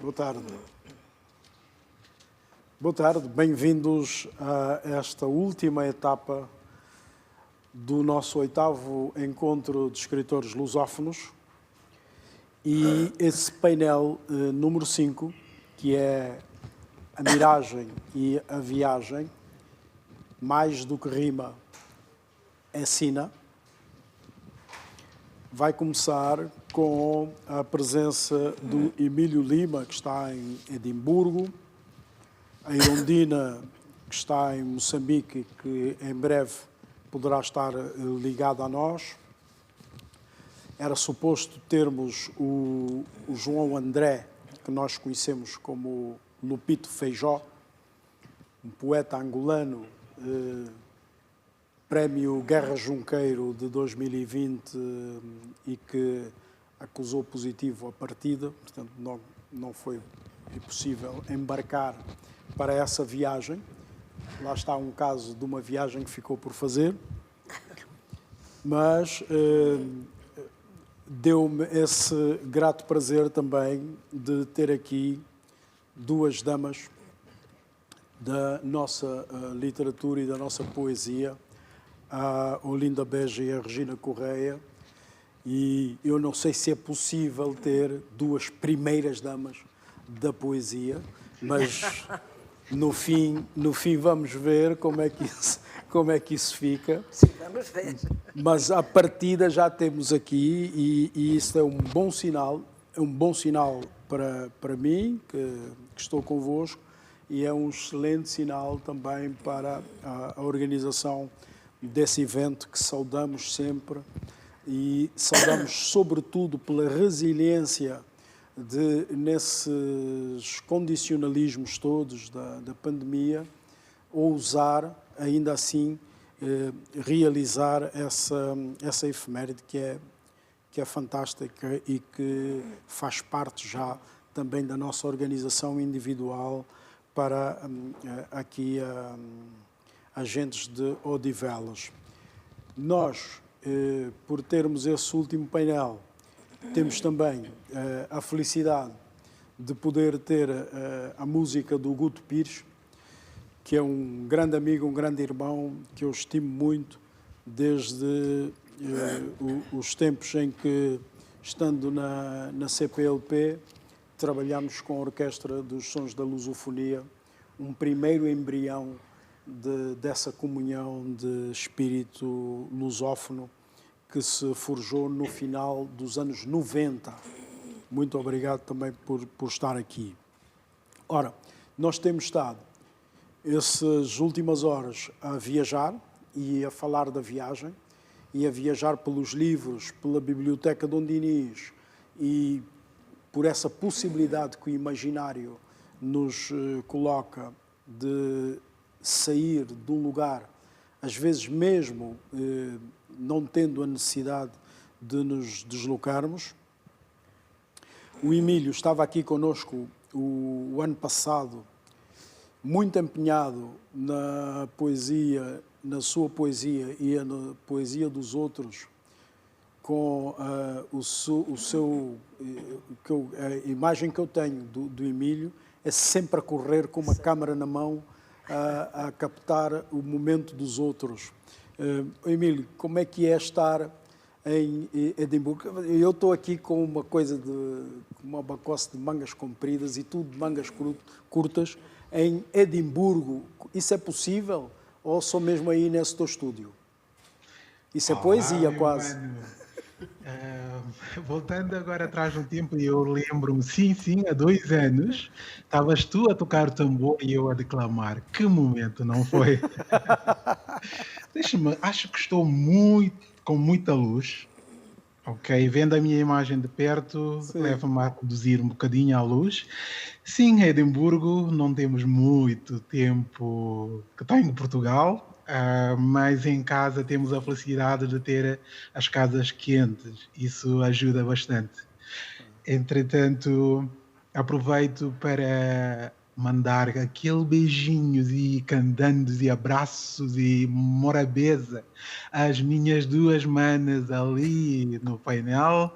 Boa tarde. Boa tarde, bem-vindos a esta última etapa do nosso 8º encontro de escritores lusófonos e esse painel número 5, que é a miragem e a viagem, mais do que rima, é sina, vai começar com a presença do Emílio Lima, que está em Edimburgo, a Irondina, que está em Moçambique e que em breve poderá estar ligada a nós. Era suposto termos o João André, que nós conhecemos como Lupito Feijó, um poeta angolano, Prémio Guerra Junqueiro de 2020 e que acusou positivo a partida, portanto não foi possível embarcar para essa viagem. Lá está um caso de uma viagem que ficou por fazer, mas deu-me esse grato prazer também de ter aqui duas damas da nossa literatura e da nossa poesia, a Olinda Beja e a Regina Correia, e eu não sei se é possível ter duas primeiras damas da poesia, mas no fim vamos ver como é que isso fica. Sim, vamos ver. Mas à partida já temos aqui, e isso é um bom sinal para mim, que estou convosco, e é um excelente sinal também para a organização desse evento que saudamos sempre e saudamos sobretudo pela resiliência nesses condicionalismos todos da pandemia, ousar ainda assim realizar essa efeméride que é fantástica e que faz parte já também da nossa organização individual para aqui agentes de Odivelas. Nós, por termos esse último painel, temos também a felicidade de poder ter a música do Guto Pires, que é um grande amigo, um grande irmão, que eu estimo muito, desde os tempos em que, estando na CPLP, trabalhámos com a Orquestra dos Sons da Lusofonia, um primeiro embrião dessa comunhão de espírito lusófono que se forjou no final dos anos 90. Muito obrigado também por estar aqui. Ora, nós temos estado essas últimas horas a viajar e a falar da viagem e a viajar pelos livros, pela Biblioteca Dom Dinis e por essa possibilidade que o imaginário nos coloca de sair de um lugar, às vezes mesmo não tendo a necessidade de nos deslocarmos. O Emílio estava aqui connosco o ano passado, muito empenhado na poesia, na sua poesia e na poesia dos outros, com a imagem que eu tenho do Emílio é sempre a correr com uma câmara na mão, a captar o momento dos outros. Emílio, como é que é estar em Edimburgo? Eu estou aqui com uma coisa uma abacosse de mangas compridas e tudo de mangas curtas, em Edimburgo. Isso é possível? Ou só mesmo aí nesse teu estúdio? Isso é poesia, quase. Voltando agora atrás no tempo, eu lembro-me, sim, há 2 anos, estavas tu a tocar o tambor e eu a declamar. Que momento, não foi? Acho que estou com muita luz. Ok, vendo a minha imagem de perto, leva-me a reduzir um bocadinho a luz. Sim, Edimburgo, não temos muito tempo que está em Portugal, mas em casa temos a felicidade de ter as casas quentes. Isso ajuda bastante. Entretanto, aproveito para mandar aquele beijinhos e candandos e abraços e morabeza às minhas 2 manas ali no painel,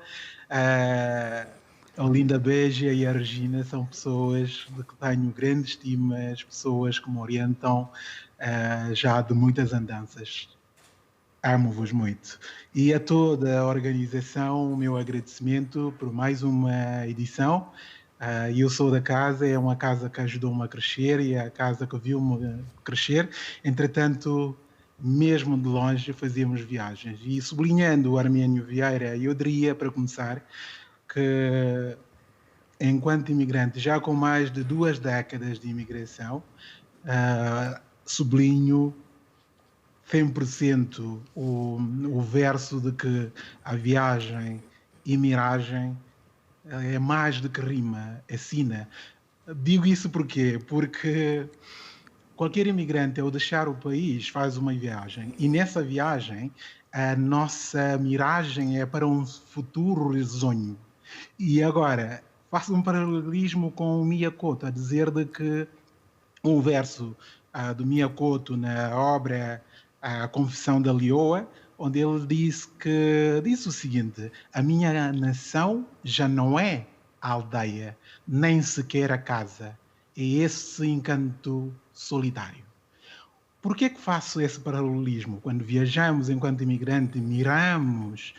A Olinda Beja e a Regina são pessoas de que tenho grande estima, as pessoas que me orientam já de muitas andanças. Amo-vos muito. E a toda a organização, o meu agradecimento por mais uma edição. Eu sou da casa, é uma casa que ajudou-me a crescer e é a casa que viu-me crescer. Entretanto, mesmo de longe, fazíamos viagens. E sublinhando o Arménio Vieira, eu diria, para começar, que enquanto imigrante, já com mais de 2 décadas de imigração, sublinho 100% o verso de que a viagem e miragem é mais do que rima, é sina. Digo isso porquê? Porque qualquer imigrante, ao deixar o país, faz uma viagem. E nessa viagem, a nossa miragem é para um futuro risonho. E agora, faço um paralelismo com o Miyakoto, a dizer de que um verso do Miyakoto na obra A Confissão da Leoa, onde ele disse o seguinte: a minha nação já não é a aldeia, nem sequer a casa, é esse encanto solitário. Por que é que faço esse paralelismo? Quando viajamos enquanto imigrante, miramos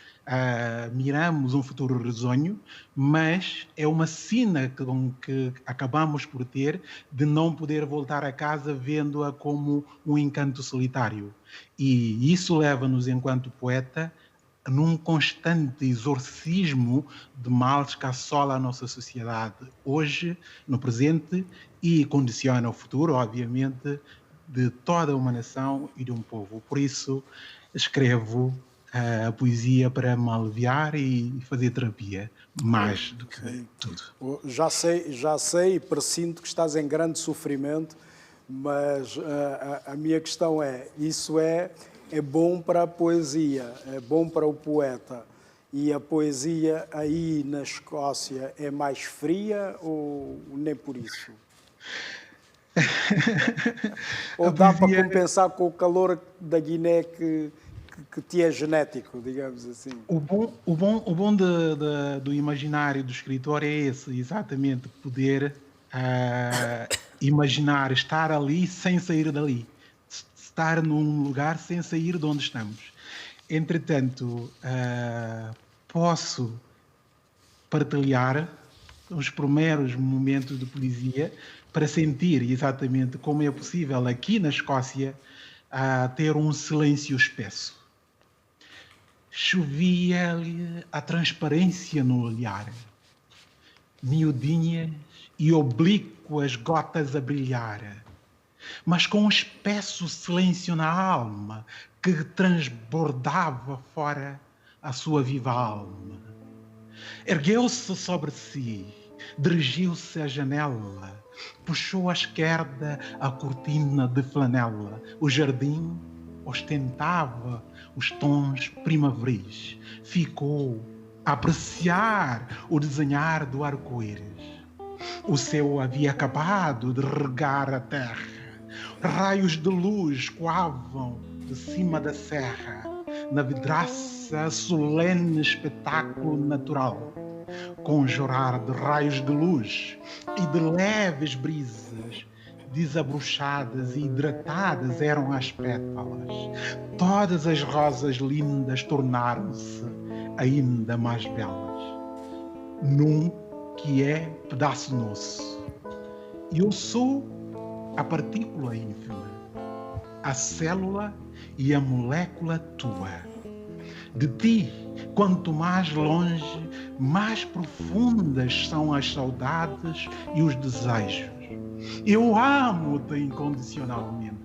um futuro risonho, mas é uma sina com que acabamos por ter de não poder voltar a casa vendo-a como um encanto solitário. E isso leva-nos, enquanto poeta, num constante exorcismo de males que assola a nossa sociedade hoje, no presente, e condiciona o futuro, obviamente, de toda uma nação e de um povo. Por isso, escrevo a poesia para me aliviar e fazer terapia, mais do que tudo. Já sei e pressinto que estás em grande sofrimento, mas a minha questão é, isso é bom para a poesia, é bom para o poeta, e a poesia aí na Escócia é mais fria ou nem por isso? Ou dá para compensar com o calor da Guiné que te é genético, digamos assim? O bom do imaginário do escritor é esse, exatamente, poder imaginar, estar ali sem sair dali, estar num lugar sem sair de onde estamos. Entretanto, posso partilhar os primeiros momentos de poesia para sentir exatamente como é possível aqui na Escócia ter um silêncio espesso. Chovia-lhe a transparência no olhar, miudinhas e oblíquas gotas a brilhar, mas com um espesso silêncio na alma que transbordava fora a sua viva alma. Ergueu-se sobre si, dirigiu-se à janela, puxou à esquerda a cortina de flanela. O jardim ostentava os tons primaveris. Ficou a apreciar o desenhar do arco-íris. O céu havia acabado de regar a terra. Raios de luz coavam de cima da serra, na vidraça solene espetáculo natural, com jorrar de raios de luz e de leves brisas, desabrochadas e hidratadas eram as pétalas. Todas as rosas lindas tornaram-se ainda mais belas, num que é pedaço nosso. Eu sou a partícula ínfima, a célula e a molécula tua. De ti, quanto mais longe, mais profundas são as saudades e os desejos. Eu amo-te incondicionalmente.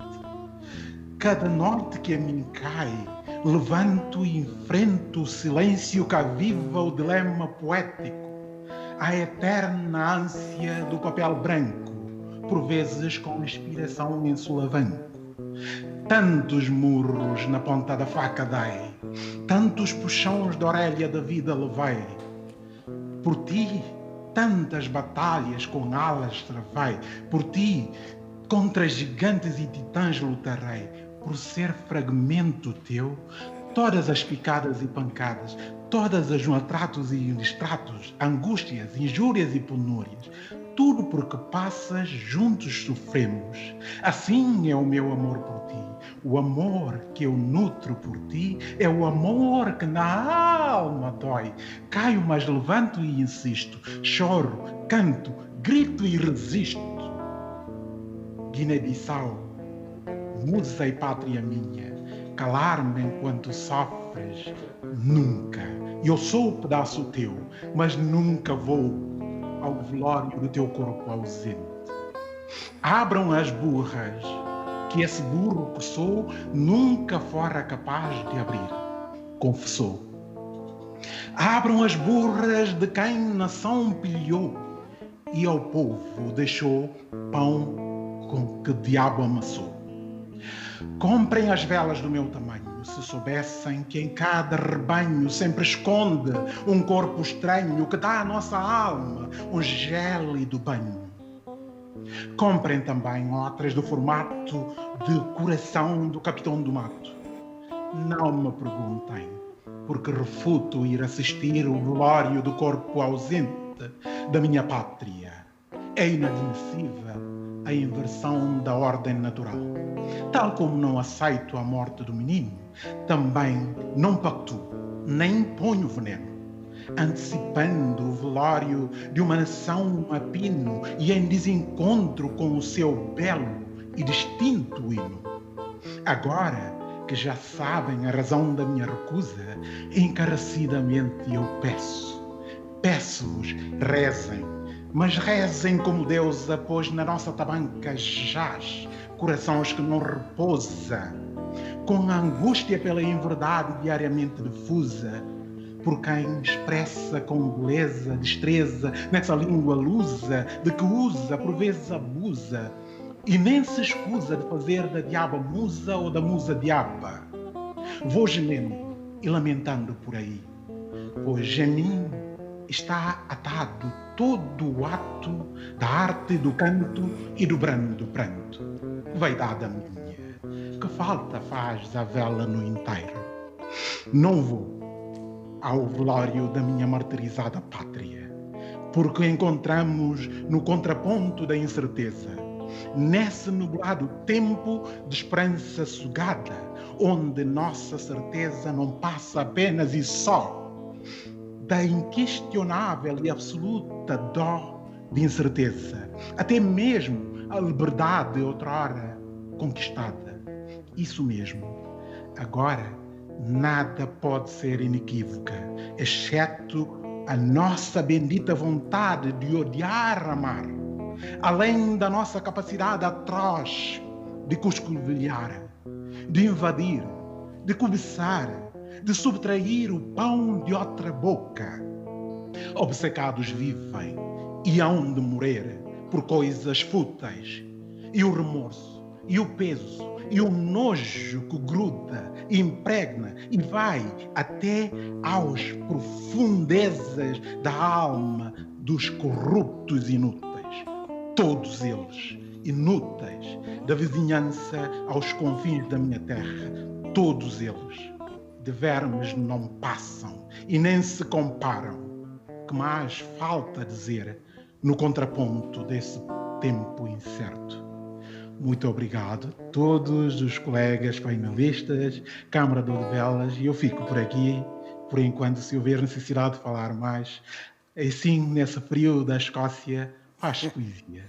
Cada noite que a mim cai, levanto e enfrento o silêncio que aviva o dilema poético, a eterna ânsia do papel branco, por vezes com inspiração em solavanco. Tantos murros na ponta da faca dei, tantos puxões da orelha da vida levei. Por ti, tantas batalhas com alas travei. Por ti, contra gigantes e titãs lutarei. Por ser fragmento teu, todas as picadas e pancadas, todas as maltratos e distratos, angústias, injúrias e penúrias, tudo porque passas, juntos sofremos. Assim é o meu amor por ti. O amor que eu nutro por ti é o amor que na alma dói. Caio, mas levanto e insisto. Choro, canto, grito e resisto. Guiné-Bissau, musa e pátria minha, calar-me enquanto sofres, nunca. Eu sou um pedaço teu, mas nunca vou ao velório do teu corpo ausente. Abram as burras, que esse burro que sou nunca fora capaz de abrir, confessou. Abram as burras de quem nação pilhou e ao povo deixou pão com que o diabo amassou. Comprem as velas do meu tamanho, se soubessem que em cada rebanho sempre esconde um corpo estranho que dá à nossa alma um gélido banho. Comprem também outras do formato de coração do capitão do mato. Não me perguntem, porque refuto ir assistir o velório do corpo ausente da minha pátria. É inadmissível a inversão da ordem natural. Tal como não aceito a morte do menino, também não pactuo, nem ponho veneno, antecipando o velório de uma nação a pino e em desencontro com o seu belo e distinto hino. Agora que já sabem a razão da minha recusa, encarecidamente eu peço-vos, rezem, mas rezem como Deus a pôs na nossa tabanca jaz, corações que não repousa, com a angústia pela inverdade diariamente difusa, por quem expressa com beleza, destreza, nessa língua lusa, de que usa, por vezes abusa, e nem se escusa de fazer da diaba musa ou da musa diaba. Vou gemendo e lamentando por aí, pois em mim está atado todo o ato da arte do canto e do brando pranto. Vaidade minha, que falta faz a vela no inteiro. Não vou ao velório da minha martirizada pátria, porque encontramos no contraponto da incerteza, nesse nublado tempo de esperança sugada, onde nossa certeza não passa apenas e só da inquestionável e absoluta dó de incerteza, até mesmo a liberdade outrora conquistada. Isso mesmo. Agora, nada pode ser inequívoca, exceto a nossa bendita vontade de odiar amar, além da nossa capacidade atroz de coscovilhar, de invadir, de cobiçar, de subtrair o pão de outra boca. Obcecados vivem e hão de morrer por coisas fúteis, e o remorso, e o peso, e o nojo que gruda, e impregna e vai até às profundezas da alma dos corruptos inúteis. Todos eles, inúteis, da vizinhança aos confins da minha terra, todos eles, de vermes não passam e nem se comparam. Que mais falta dizer no contraponto desse tempo incerto? Muito obrigado a todos os colegas painelistas, Câmara de Odivelas, e eu fico por aqui, por enquanto, se houver necessidade de falar mais. Assim, nesse frio da Escócia, faz poesia.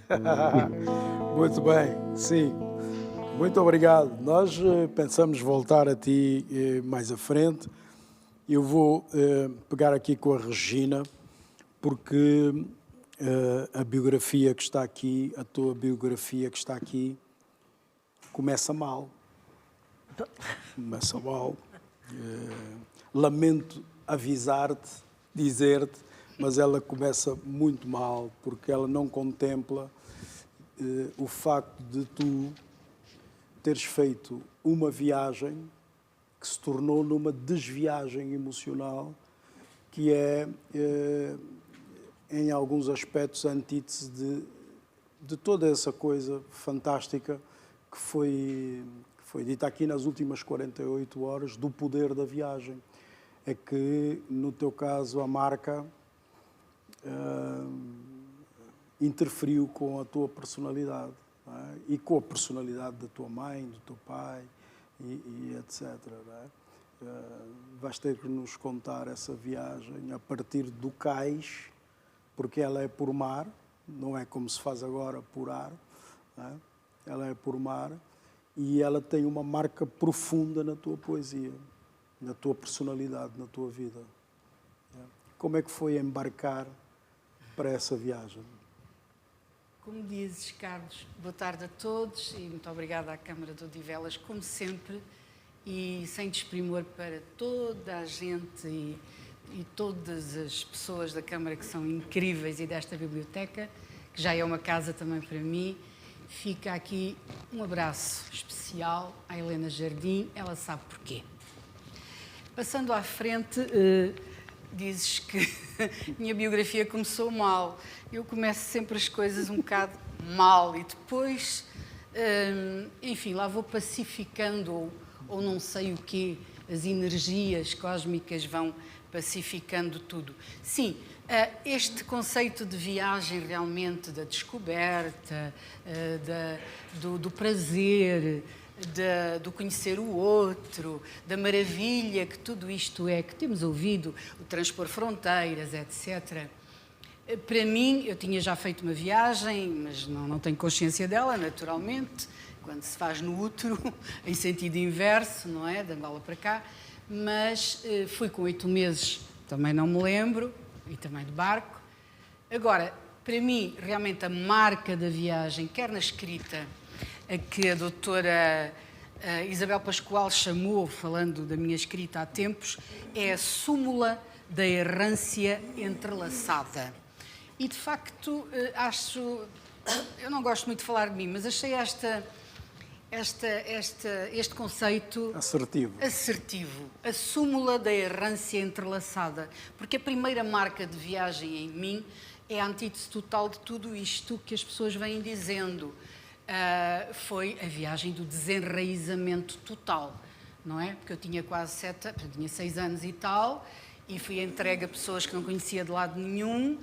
Muito bem, sim. Muito obrigado. Nós pensamos voltar a ti mais à frente. Eu vou pegar aqui com a Regina, porque a biografia que está aqui, a tua biografia que está aqui, começa mal. Começa mal. Lamento avisar-te, dizer-te, mas ela começa muito mal, porque ela não contempla o facto de tu teres feito uma viagem que se tornou numa desviagem emocional, que é, em alguns aspectos, a antítese de toda essa coisa fantástica que foi foi dito aqui nas últimas 48 horas, do poder da viagem. É que, no teu caso, a marca interferiu com a tua personalidade, não é? E com a personalidade da tua mãe, do teu pai, e etc. Não é? Vais ter que nos contar essa viagem a partir do cais, porque ela é por mar, não é como se faz agora por ar, não é? Ela é por mar e ela tem uma marca profunda na tua poesia, na tua personalidade, na tua vida. Como é que foi embarcar para essa viagem? Como dizes, Carlos, boa tarde a todos e muito obrigada à Câmara de Odivelas, como sempre, e sem desprimor para toda a gente e todas as pessoas da Câmara que são incríveis e desta biblioteca, que já é uma casa também para mim. Fica aqui um abraço especial à Helena Jardim, ela sabe porquê. Passando à frente, dizes que minha biografia começou mal. Eu começo sempre as coisas um bocado mal e depois, enfim, lá vou pacificando ou não sei o quê, as energias cósmicas vão pacificando tudo. Sim, este conceito de viagem realmente, da descoberta, do prazer, do conhecer o outro, da maravilha que tudo isto é, que temos ouvido, o transpor fronteiras, etc. Para mim, eu tinha já feito uma viagem, mas não tenho consciência dela, naturalmente, quando se faz no útero, em sentido inverso, não é? De Angola para cá, mas fui com 8 meses, também não me lembro, e também de barco. Agora, para mim, realmente a marca da viagem, quer na escrita, a que a doutora Isabel Pascoal chamou, falando da minha escrita há tempos, é a súmula da errância entrelaçada. E, de facto, acho... Eu não gosto muito de falar de mim, mas achei este conceito... Assertivo. A súmula da errância entrelaçada. Porque a primeira marca de viagem em mim é a antítese total de tudo isto que as pessoas vêm dizendo. Foi a viagem do desenraizamento total, não é? Porque eu tinha tinha 6 anos e tal, e fui entregue a pessoas que não conhecia de lado nenhum,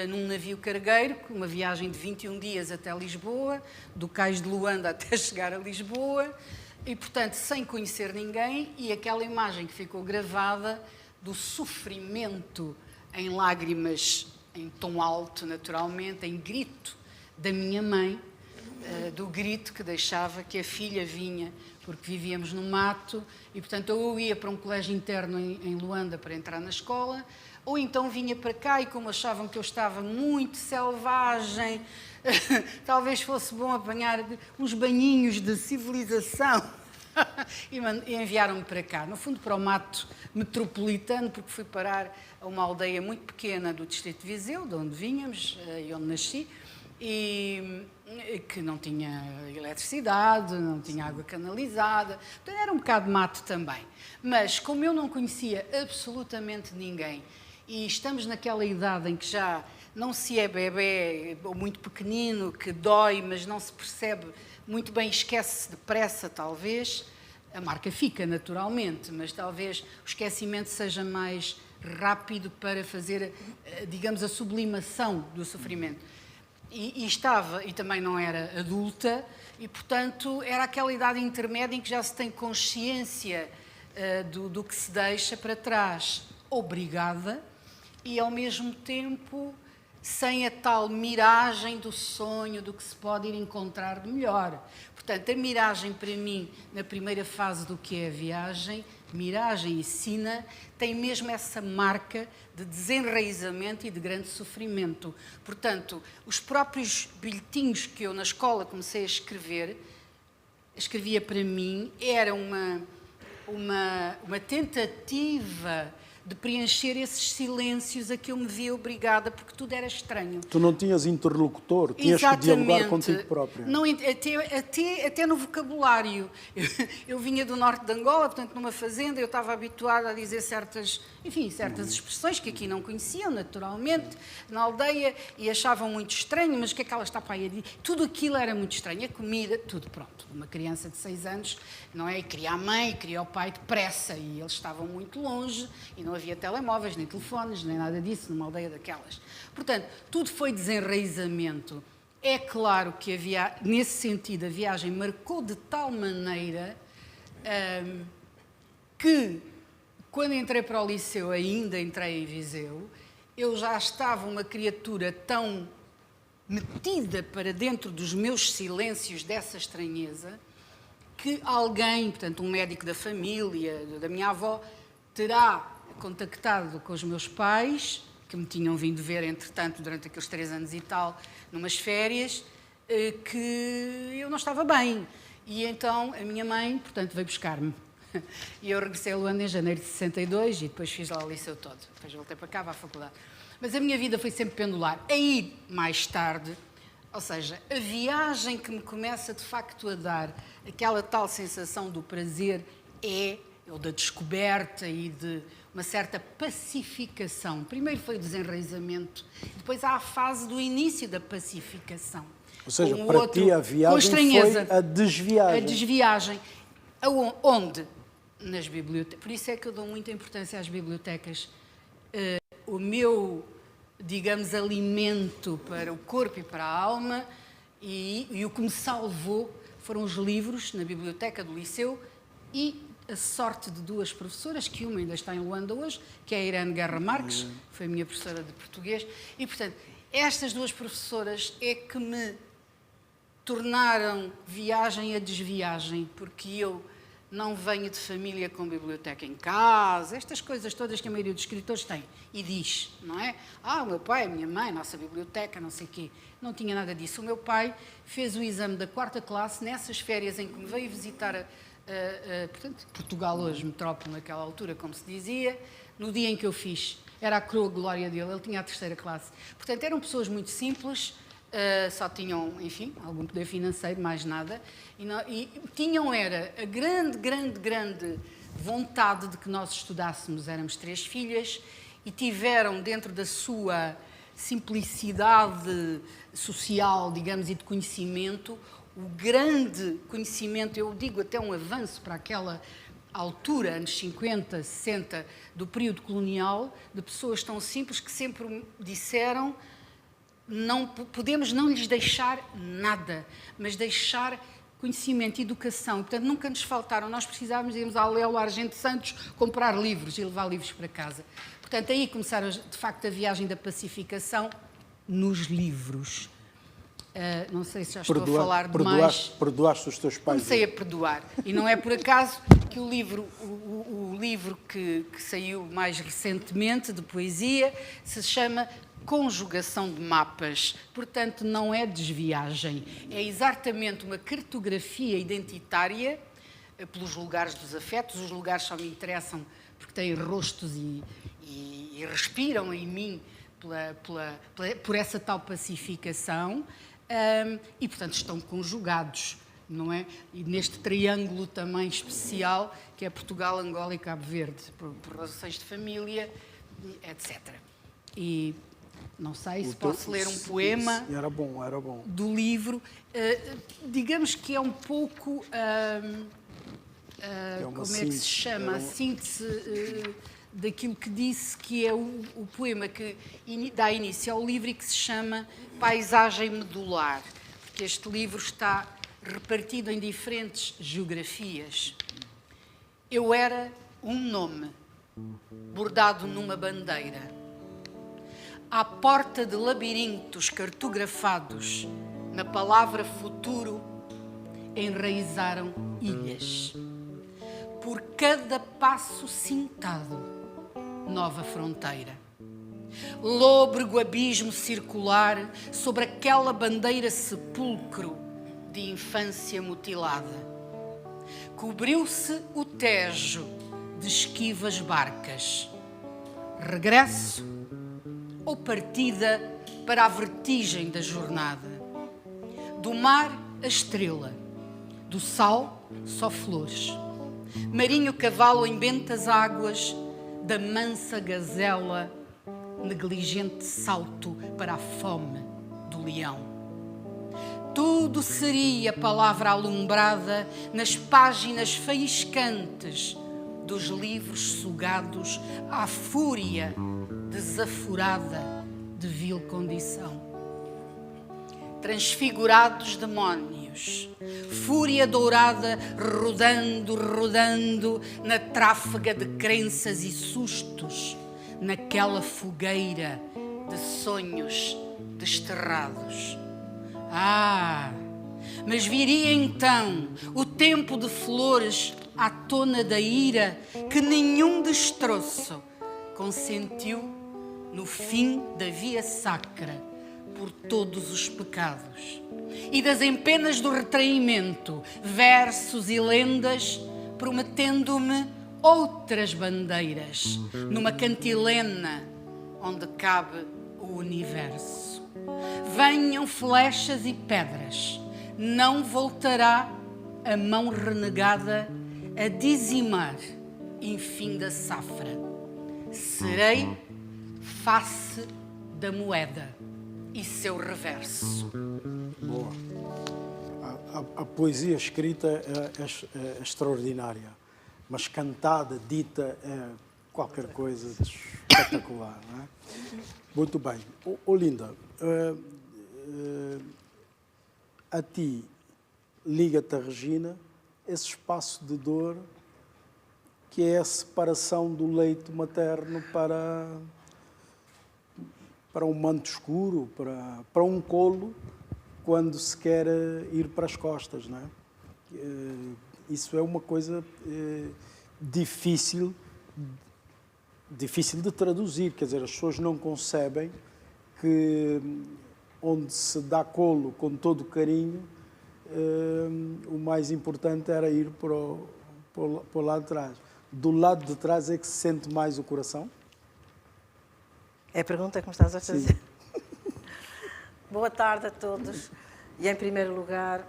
num navio cargueiro, uma viagem de 21 dias até Lisboa, do cais de Luanda até chegar a Lisboa, e, portanto, sem conhecer ninguém, e aquela imagem que ficou gravada do sofrimento em lágrimas, em tom alto, naturalmente, em grito da minha mãe, do grito que deixava que a filha vinha, porque vivíamos no mato, e, portanto, ou eu ia para um colégio interno em Luanda para entrar na escola, ou então vinha para cá e, como achavam que eu estava muito selvagem, talvez fosse bom apanhar uns banhinhos de civilização, e enviaram-me para cá, no fundo para o mato metropolitano, porque fui parar a uma aldeia muito pequena do distrito de Viseu, de onde vínhamos e onde nasci, e que não tinha eletricidade, não tinha água canalizada, então era um bocado de mato também. Mas como eu não conhecia absolutamente ninguém, e estamos naquela idade em que já não se é bebé ou muito pequenino, que dói, mas não se percebe muito bem, esquece-se depressa, talvez, a marca fica naturalmente, mas talvez o esquecimento seja mais rápido para fazer, digamos, a sublimação do sofrimento. E estava, e também não era adulta, e, portanto, era aquela idade intermédia em que já se tem consciência do que se deixa para trás, obrigada, e, ao mesmo tempo, sem a tal miragem do sonho, do que se pode ir encontrar de melhor. Portanto, a miragem, para mim, na primeira fase do que é a viagem, miragem e sina, tem mesmo essa marca de desenraizamento e de grande sofrimento. Portanto, os próprios bilhetinhos que eu na escola comecei a escrevia para mim, era uma tentativa de preencher esses silêncios a que eu me via obrigada, porque tudo era estranho. Tu não tinhas interlocutor, tinhas que dialogar contigo própria. Não, até no vocabulário. Eu vinha do norte de Angola, portanto, numa fazenda, eu estava habituada a dizer certas... enfim, certas expressões que aqui não conheciam, naturalmente, na aldeia, e achavam muito estranho, mas o que é que ela está para aí a dizer? Tudo aquilo era muito estranho, a comida, tudo pronto. Uma criança de 6 anos, não é? E queria a mãe, queria o pai depressa, e eles estavam muito longe, e não havia telemóveis, nem telefones, nem nada disso, numa aldeia daquelas. Portanto, tudo foi desenraizamento. É claro que nesse sentido, a viagem marcou de tal maneira que, quando entrei para o liceu, ainda entrei em Viseu, eu já estava uma criatura tão metida para dentro dos meus silêncios dessa estranheza, que alguém, portanto, um médico da família, da minha avó, terá contactado com os meus pais, que me tinham vindo ver, entretanto, durante aqueles 3 anos e tal, numas férias, que eu não estava bem. E então a minha mãe, portanto, veio buscar-me. E eu regressei a Luanda em janeiro de 62 e depois fiz lá o liceu todo. Depois voltei para cá, para a faculdade. Mas a minha vida foi sempre pendular. Aí, mais tarde, ou seja, a viagem que me começa de facto a dar aquela tal sensação do prazer ou da descoberta e de uma certa pacificação. Primeiro foi o desenraizamento, depois há a fase do início da pacificação. Ou seja, para ti a viagem foi a desviagem. A desviagem. Onde? Nas bibliotecas. Por isso é que eu dou muita importância às bibliotecas. O meu, digamos, alimento para o corpo e para a alma e o que me salvou foram os livros na biblioteca do liceu e a sorte de 2 professoras, que uma ainda está em Luanda hoje, que é a Irene Guerra Marques, foi a minha professora de português, e, portanto, estas 2 professoras é que me tornaram viagem a desviagem, porque eu não venho de família com biblioteca em casa, estas coisas todas que a maioria dos escritores tem, e diz, não é? O meu pai, a minha mãe, nossa biblioteca, não sei o quê. Não tinha nada disso. O meu pai fez o exame da 4ª classe nessas férias em que me veio visitar portanto, Portugal hoje, metrópole naquela altura, como se dizia, no dia em que eu fiz. Era a coroa glória dele, ele tinha a 3ª classe. Portanto, eram pessoas muito simples, só tinham, enfim, algum poder financeiro, mais nada, e tinham a grande vontade de que nós estudássemos. Éramos 3 filhas e tiveram, dentro da sua simplicidade social, digamos, e de conhecimento, o grande conhecimento, eu digo até um avanço para aquela altura, anos 50, 60, do período colonial, de pessoas tão simples que sempre disseram: não podemos não lhes deixar nada, mas deixar conhecimento e educação. Portanto, nunca nos faltaram. Nós precisávamos irmos ao Léo Argente Santos comprar livros e levar livros para casa. Portanto, aí começaram, de facto, a viagem da pacificação nos livros. Não sei se já estou a falar demais. Perdoaste os teus pais? Comecei a perdoar. E não é por acaso que o livro que saiu mais recentemente, de poesia, se chama Conjugação de Mapas. Portanto, não é desviagem. É exatamente uma cartografia identitária pelos lugares dos afetos. Os lugares só me interessam porque têm rostos e respiram em mim por essa tal pacificação. E, portanto, estão conjugados, não é? E neste triângulo também especial, que é Portugal, Angola e Cabo Verde, por razões de família, etc. E não sei se posso ler um poema. Era bom. Do livro. Digamos que é um pouco... como é que se chama? A síntese daquilo que disse, que é o poema que dá início ao livro e que se chama Paisagem Medular, porque este livro está repartido em diferentes geografias. Eu era um nome bordado numa bandeira. À porta de labirintos cartografados, na palavra futuro, enraizaram ilhas. Por cada passo cintado, nova fronteira. Lôbrego abismo circular sobre aquela bandeira sepulcro de infância mutilada. Cobriu-se o Tejo de esquivas barcas. Regresso ou partida para a vertigem da jornada. Do mar a estrela, do sal só flores. Marinho cavalo em bentas águas, da mansa gazela, negligente salto para a fome do leão. Tudo seria palavra alumbrada nas páginas faiscantes dos livros sugados à fúria desaforada de vil condição. Transfigurados demónios, fúria dourada rodando, rodando na tráfega de crenças e sustos, naquela fogueira de sonhos desterrados. Ah, mas viria então o tempo de flores à tona da ira que nenhum destroço consentiu no fim da via sacra por todos os pecados. E das empenas do retraimento, versos e lendas, prometendo-me outras bandeiras, numa cantilena onde cabe o universo. Venham flechas e pedras, não voltará a mão renegada a dizimar, enfim da safra. Serei face da moeda e seu reverso. Boa. A poesia escrita é extraordinária, mas cantada, dita, é qualquer coisa de espetacular, não é? Muito bem. Olinda, a ti liga-te a Regina esse espaço de dor que é a separação do leito materno para um manto escuro, para um colo, quando se quer ir para as costas, não é? Isso é uma coisa difícil de traduzir, quer dizer, as pessoas não concebem que onde se dá colo com todo o carinho, o mais importante era ir para o lado de trás. Do lado de trás é que se sente mais o coração? É a pergunta que me estás a fazer. Boa tarde a todos. E, em primeiro lugar,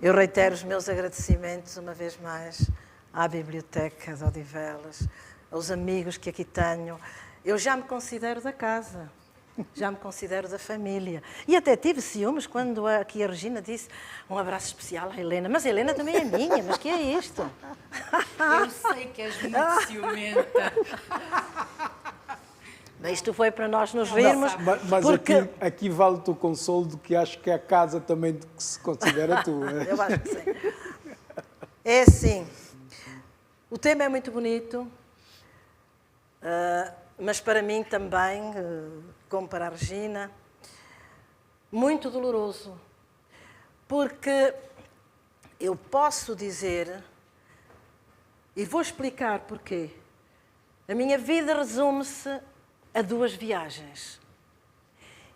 eu reitero os meus agradecimentos, uma vez mais, à Biblioteca de Odivelas, aos amigos que aqui tenho. Eu já me considero da casa, já me considero da família. E até tive ciúmes quando aqui a Regina disse um abraço especial à Helena. Mas a Helena também é minha, mas que é isto? Eu sei que és muito ciumenta. Isto foi para nós nos rirmos. Mas porque... aqui vale-te o consolo de que acho que é a casa também de que se considera tu. Eu acho que sim. É assim, o tema é muito bonito, mas para mim também, como para a Regina, muito doloroso. Porque eu posso dizer, e vou explicar porquê, a minha vida resume-se a 2 viagens.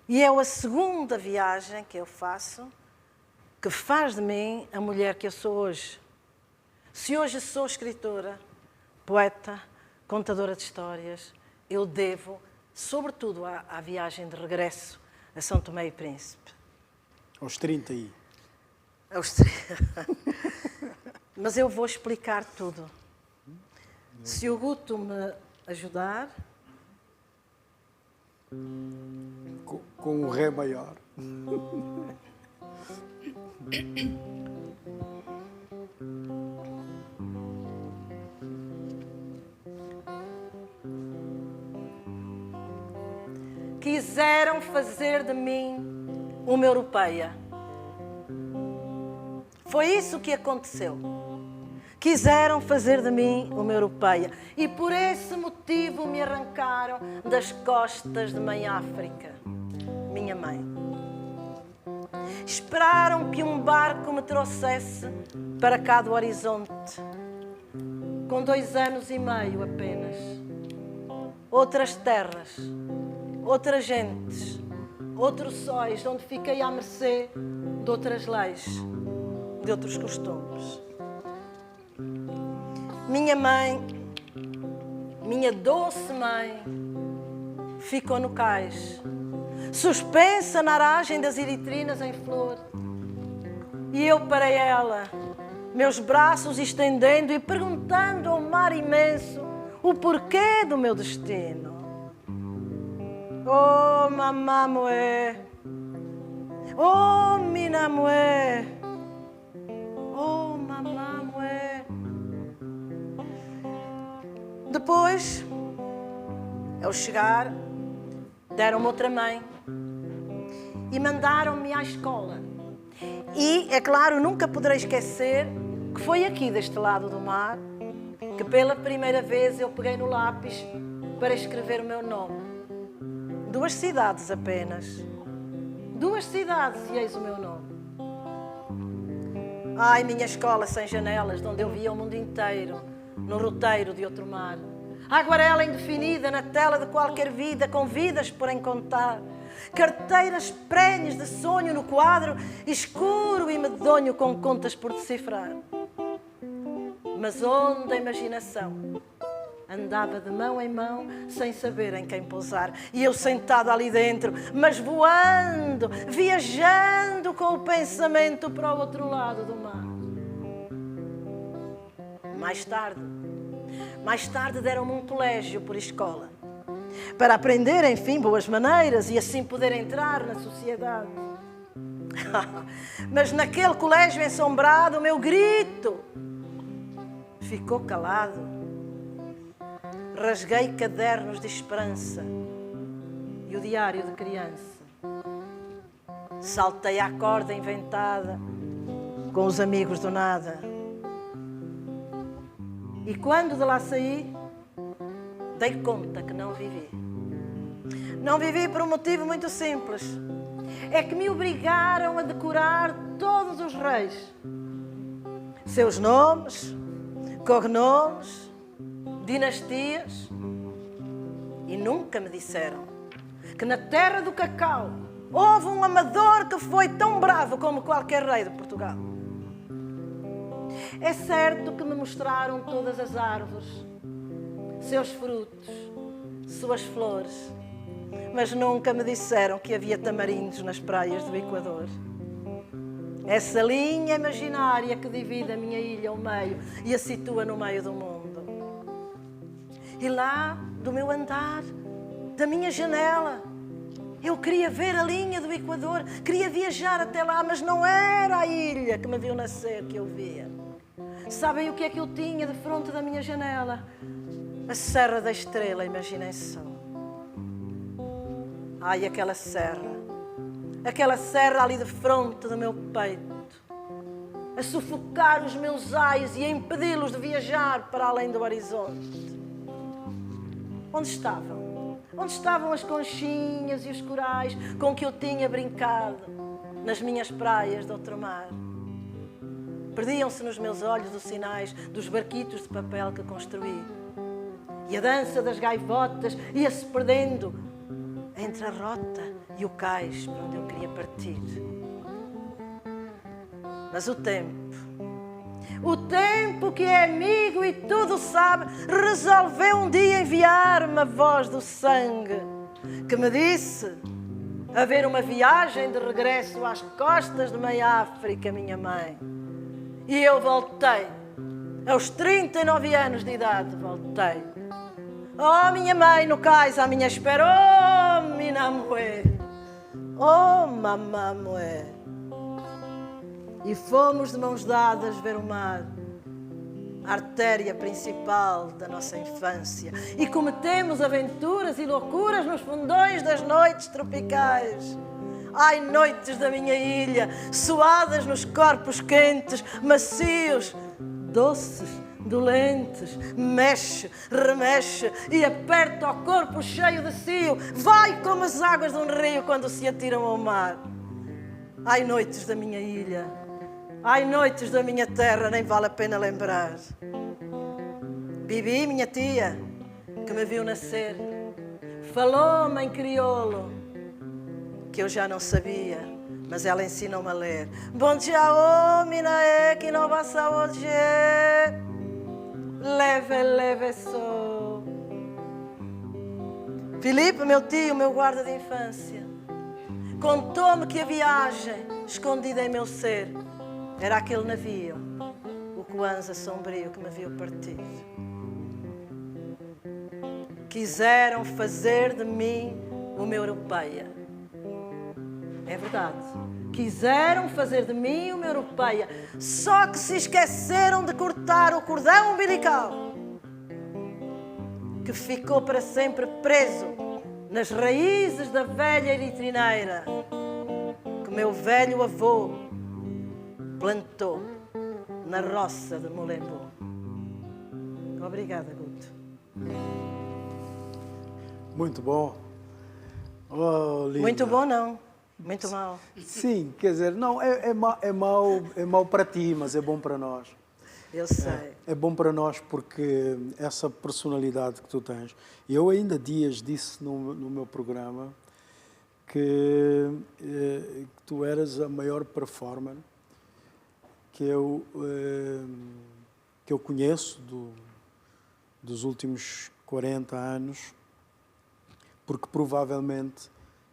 E é a segunda viagem que eu faço que faz de mim a mulher que eu sou hoje. Se hoje sou escritora, poeta, contadora de histórias, eu devo, sobretudo, à viagem de regresso a São Tomé e Príncipe. Aos 30 aí. Aos 30. Mas eu vou explicar tudo. Se o Guto me ajudar... Com o Ré maior. Quiseram fazer de mim uma europeia. Foi isso que aconteceu. Quiseram fazer de mim uma europeia. E por esse motivo me arrancaram das costas de Mãe África, minha mãe. Esperaram que um barco me trouxesse para cá do horizonte, com 2 anos e meio apenas. Outras terras, outras gentes, outros sóis, onde fiquei à mercê de outras leis, de outros costumes. Minha mãe, minha doce mãe, ficou no cais, suspensa na aragem das eritrinas em flor. E eu para ela, meus braços estendendo e perguntando ao mar imenso o porquê do meu destino. Oh, mamá moé, oh, mina moé, oh, mamá moé. Depois, ao chegar, deram-me outra mãe e mandaram-me à escola. E, é claro, nunca poderei esquecer que foi aqui, deste lado do mar, que pela primeira vez eu peguei no lápis para escrever o meu nome. 2 cidades apenas. 2 cidades e eis o meu nome. Ai, minha escola sem janelas, de onde eu via o mundo inteiro, no roteiro de outro mar. A aguarela indefinida na tela de qualquer vida, com vidas por encontrar. Carteiras prenhes de sonho no quadro, escuro e medonho com contas por decifrar. Mas onde a imaginação andava de mão em mão, sem saber em quem pousar. E eu sentado ali dentro, mas voando, viajando com o pensamento para o outro lado do mar. Mais tarde deram-me um colégio por escola, para aprender, enfim, boas maneiras e assim poder entrar na sociedade. Mas naquele colégio ensombrado, o meu grito ficou calado. Rasguei cadernos de esperança e o diário de criança. Saltei à corda inventada com os amigos do nada. E quando de lá saí, dei conta que não vivi. Não vivi por um motivo muito simples. É que me obrigaram a decorar todos os reis. Seus nomes, cognomes, dinastias. E nunca me disseram que na terra do cacau houve um amador que foi tão bravo como qualquer rei de Portugal. É certo que me mostraram todas as árvores, seus frutos, suas flores, mas nunca me disseram que havia tamarindos nas praias do Equador. Essa linha imaginária que divide a minha ilha ao meio e a situa no meio do mundo. E lá, do meu andar, da minha janela, eu queria ver a linha do Equador, queria viajar até lá, mas não era a ilha que me viu nascer que eu via. Sabem o que é que eu tinha de fronte da minha janela? A Serra da Estrela, imaginem só. Ai, aquela serra ali de fronte do meu peito, a sufocar os meus ais e a impedi-los de viajar para além do horizonte. Onde estavam? Onde estavam as conchinhas e os corais com que eu tinha brincado nas minhas praias de outro mar? Perdiam-se nos meus olhos os sinais dos barquitos de papel que construí. E a dança das gaivotas ia-se perdendo entre a rota e o cais para onde eu queria partir. Mas o tempo que é amigo e tudo sabe, resolveu um dia enviar-me a voz do sangue que me disse haver uma viagem de regresso às costas de meia África, minha mãe. E eu voltei, aos 39 anos de idade, voltei. Oh, minha mãe no cais à minha espera, oh, mina moé, oh, mamá moé. E fomos de mãos dadas ver o mar, a artéria principal da nossa infância. E cometemos aventuras e loucuras nos fundões das noites tropicais. Ai, noites da minha ilha, suadas nos corpos quentes, macios, doces, dolentes, mexe, remexe e aperta o corpo cheio de cio. Vai como as águas de um rio quando se atiram ao mar. Ai, noites da minha ilha, ai, noites da minha terra, nem vale a pena lembrar. Bibi, minha tia, que me viu nascer, falou-me em crioulo, que eu já não sabia, mas ela ensinou-me a ler. Bom dia, oh, minae, que não passa hoje. Leve, leve, sou. Filipe, meu tio, meu guarda de infância, contou-me que a viagem, escondida em meu ser, era aquele navio, o Kwanza sombrio que me viu partir. quiseram fazer de mim uma europeia. É verdade. Quiseram fazer de mim uma europeia, só que se esqueceram de cortar o cordão umbilical, que ficou para sempre preso nas raízes da velha eritrineira que meu velho avô plantou na roça de Molembo. Obrigada, Guto. Muito bom. Oh, Linda. Muito bom, não. Muito mal. Sim, quer dizer, não, é mau para ti, mas é bom para nós. Eu sei. É bom para nós porque essa personalidade que tu tens... Eu ainda dias disse no meu programa que tu eras a maior performer que eu conheço dos últimos 40 anos, porque provavelmente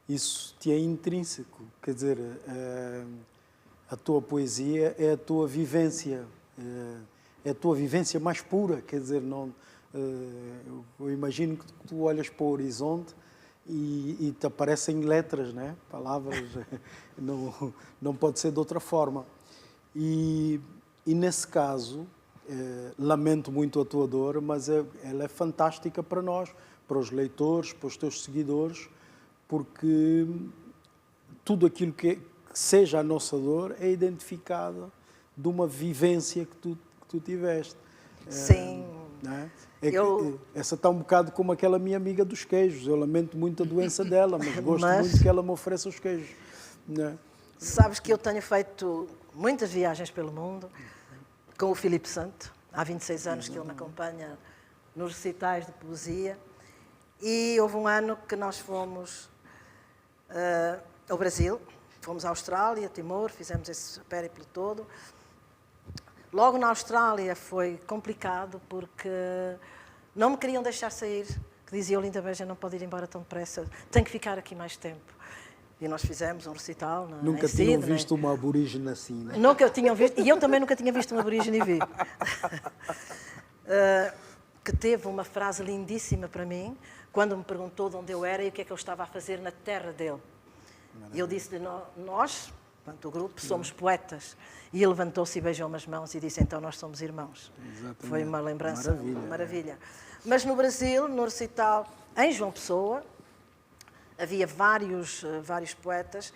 isso te é intrínseco. Quer dizer, a tua poesia é a tua vivência, é a tua vivência mais pura. Quer dizer, não, eu imagino que tu olhas para o horizonte e te aparecem letras, né? Palavras, não pode ser de outra forma. E nesse caso, lamento muito a tua dor, mas ela é fantástica para nós, para os leitores, para os teus seguidores, porque tudo aquilo que seja a nossa dor é identificado de uma vivência que tu tiveste. Sim. Essa está um bocado como aquela minha amiga dos queijos. Eu lamento muito a doença dela, mas gosto muito que ela me ofereça os queijos. Né? Sabes que eu tenho feito muitas viagens pelo mundo com o Filipe Santo. Há 26 anos que ele me acompanha nos recitais de poesia. E houve um ano que nós fomos ao Brasil, fomos à Austrália, Timor, fizemos esse périplo todo. Logo na Austrália foi complicado porque não me queriam deixar sair, que dizia: Olinda Beja não pode ir embora tão depressa, tem que ficar aqui mais tempo. E nós fizemos um recital Nunca tinham visto uma aborígene assim, né? Nunca tinham visto, e eu também nunca tinha visto uma aborígene e vi. Que teve uma frase lindíssima para mim, quando me perguntou de onde eu era e o que é que eu estava a fazer na terra dele. E eu disse-lhe: nós, o grupo, somos poetas. E ele levantou-se e beijou-me as mãos e disse: então nós somos irmãos. Exatamente. Foi uma lembrança, maravilha. Mas no Brasil, no recital, em João Pessoa, havia vários poetas,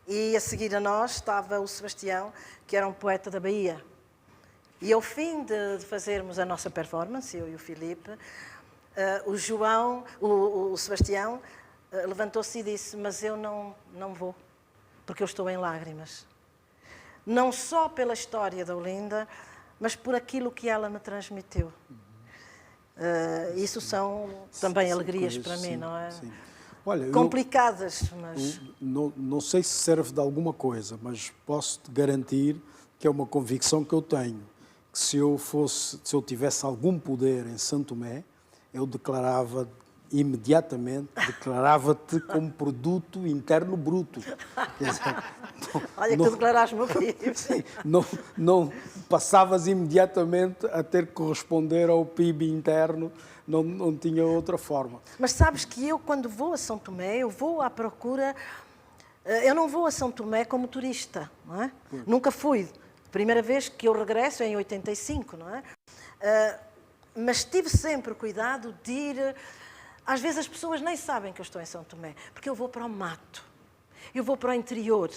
e a seguir a nós estava o Sebastião, que era um poeta da Bahia. E ao fim de fazermos a nossa performance, eu e o Filipe, o Sebastião levantou-se e disse: mas eu não vou, porque eu estou em lágrimas. Não só pela história da Olinda, mas por aquilo que ela me transmitiu. Isso são também alegrias para mim, não é? Sim. Olha, complicadas, mas... Não sei se serve de alguma coisa, mas posso-te garantir que é uma convicção que eu tenho, que se eu tivesse algum poder em Santo Tomé, eu declarava imediatamente, declarava-te como produto interno bruto. Quer dizer, olha que tu declaraste, meu filho. Sim, não passavas imediatamente a ter que corresponder ao PIB interno, não tinha outra forma. Mas sabes que eu, quando vou a São Tomé, eu vou à procura... Eu não vou a São Tomé como turista, não é? Nunca fui. Primeira vez que eu regresso é em 85, não é? Mas tive sempre cuidado de ir... Às vezes as pessoas nem sabem que eu estou em São Tomé, porque eu vou para o mato, eu vou para o interior,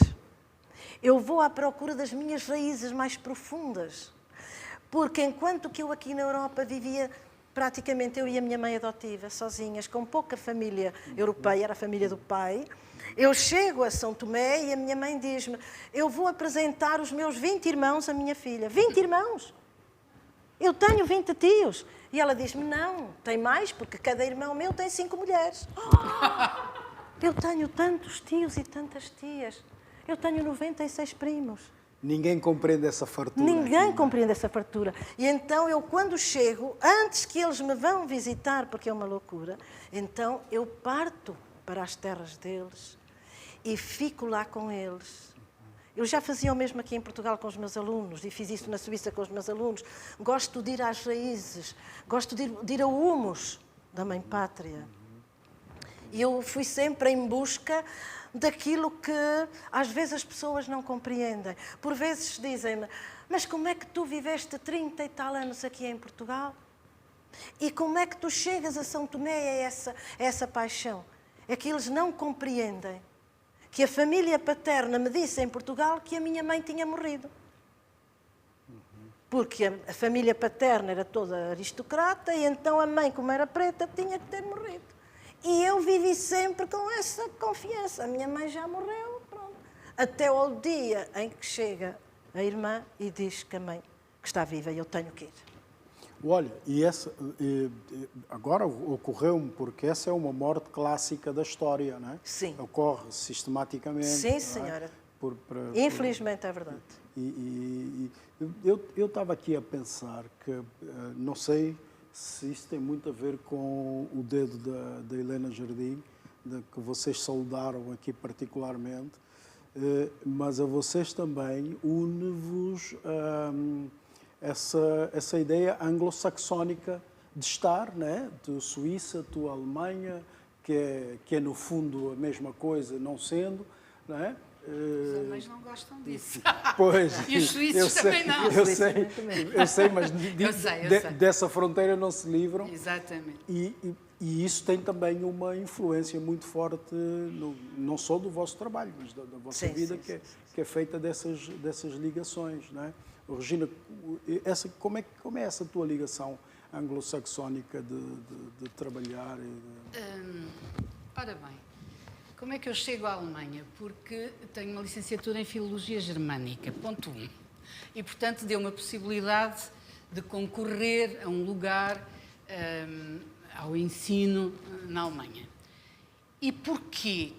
eu vou à procura das minhas raízes mais profundas. Porque enquanto que eu aqui na Europa vivia praticamente eu e a minha mãe adotiva, sozinhas, com pouca família europeia, era a família do pai, eu chego a São Tomé e a minha mãe diz-me: eu vou apresentar os meus 20 irmãos à minha filha. 20 irmãos? Eu tenho 20 tios. E ela diz-me: não, tem mais, porque cada irmão meu tem 5 mulheres. Eu tenho tantos tios e tantas tias. Eu tenho 96 primos. Ninguém compreende essa fartura. Ninguém compreende essa fartura. E então eu, quando chego, antes que eles me vão visitar, porque é uma loucura, então eu parto para as terras deles e fico lá com eles. Eu já fazia o mesmo aqui em Portugal com os meus alunos e fiz isso na Suíça com os meus alunos. Gosto de ir às raízes, gosto de ir a humus, da Mãe Pátria. E eu fui sempre em busca daquilo que às vezes as pessoas não compreendem. Por vezes dizem-me, mas como é que tu viveste 30 e tal anos aqui em Portugal? E como é que tu chegas a São Tomé a essa paixão? É que eles não compreendem que a família paterna me disse em Portugal que a minha mãe tinha morrido. Porque a família paterna era toda aristocrata e então a mãe, como era preta, tinha que ter morrido. E eu vivi sempre com essa confiança. A minha mãe já morreu, pronto. Até ao dia em que chega a irmã e diz que a mãe que está viva e eu tenho que ir. Olha, agora ocorreu-me, porque essa é uma morte clássica da história, não é? Sim. Ocorre sistematicamente. Sim, senhora. Infelizmente é verdade. Eu estava aqui a pensar que, não sei se isso tem muito a ver com o dedo da Helena Jardim, que vocês saudaram aqui particularmente, mas a vocês também une-vos essa ideia anglo-saxónica de estar, né? Tu Suíça, tu Alemanha, que é no fundo a mesma coisa, não sendo, não é? Os alemães não gostam disso. Pois, E os suíços também não. Eu sei, mas eu sei. Dessa fronteira não se livram. Exatamente. E isso tem também uma influência muito forte, não só do vosso trabalho, mas da vossa vida, que é feita dessas ligações, não é? Regina, como é essa tua ligação anglo-saxónica de trabalhar? Ora bem, como é que eu chego à Alemanha? Porque tenho uma licenciatura em Filologia Germânica, ponto 1. E, portanto, deu-me a possibilidade de concorrer a um lugar, ao ensino na Alemanha. E porquê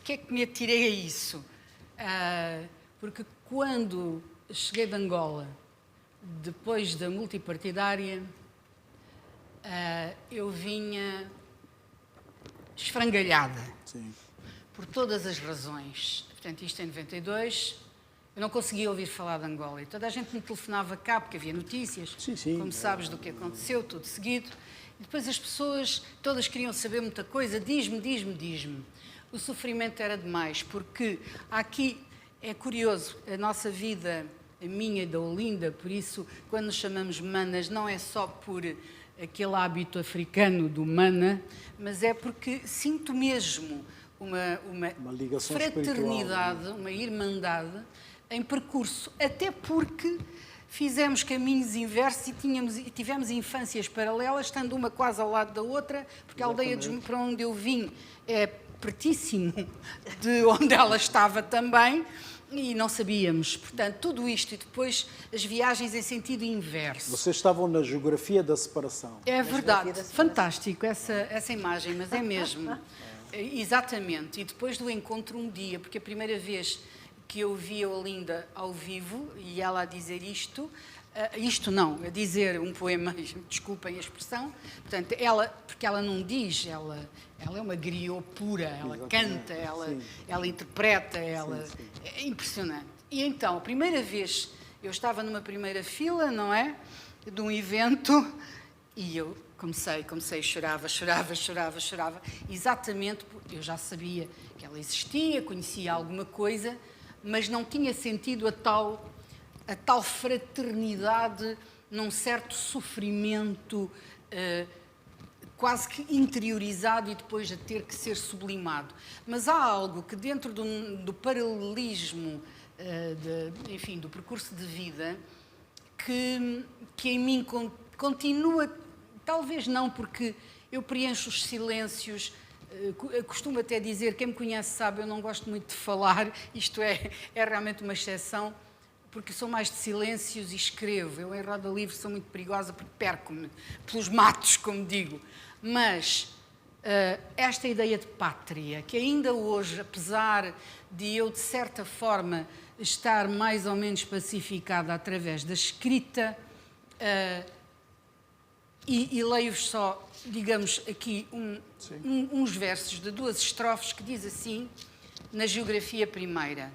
é que me atirei a isso? Porque quando cheguei de Angola, depois da multipartidária, eu vinha esfrangalhada. Sim. Por todas as razões. Portanto, isto em 92, eu não conseguia ouvir falar de Angola. E toda a gente me telefonava cá, porque havia notícias, como sabes, do que aconteceu, tudo seguido. E depois as pessoas todas queriam saber muita coisa. Diz-me. O sofrimento era demais, porque aqui é curioso, a nossa vida, a minha e da Olinda, por isso, quando nos chamamos manas, não é só por aquele hábito africano do mana, mas é porque sinto mesmo uma fraternidade, espiritual, uma irmandade em percurso, até porque fizemos caminhos inversos e tivemos infâncias paralelas, estando uma quase ao lado da outra, porque Exatamente. A aldeia para onde eu vim é pertíssimo de onde ela estava também, e não sabíamos. Portanto, tudo isto e depois as viagens em sentido inverso. Vocês estavam na geografia da separação. É verdade. Fantástico essa imagem, mas é mesmo. Exatamente. E depois do encontro um dia, porque a primeira vez que eu vi a Olinda ao vivo, e ela a dizer a dizer um poema, desculpem a expressão, portanto, porque ela não diz, ela é uma griot pura, ela canta, ela interpreta, sim. É impressionante. E então, a primeira vez, eu estava numa primeira fila, não é? De um evento, e eu comecei, chorava, exatamente porque eu já sabia que ela existia, conhecia alguma coisa, mas não tinha sentido a tal fraternidade num certo sofrimento quase que interiorizado e depois a ter que ser sublimado. Mas há algo que dentro do paralelismo, do percurso de vida, que em mim continua, talvez não, porque eu preencho os silêncios. Costumo até dizer, quem me conhece sabe, eu não gosto muito de falar, isto é realmente uma exceção, porque sou mais de silêncios e escrevo. Eu em roda livre sou muito perigosa porque perco-me pelos matos, como digo. Mas esta ideia de pátria, que ainda hoje, apesar de eu, de certa forma, estar mais ou menos pacificada através da escrita, e leio-vos só, digamos, aqui uns versos de 2 estrofes que diz assim, na geografia primeira: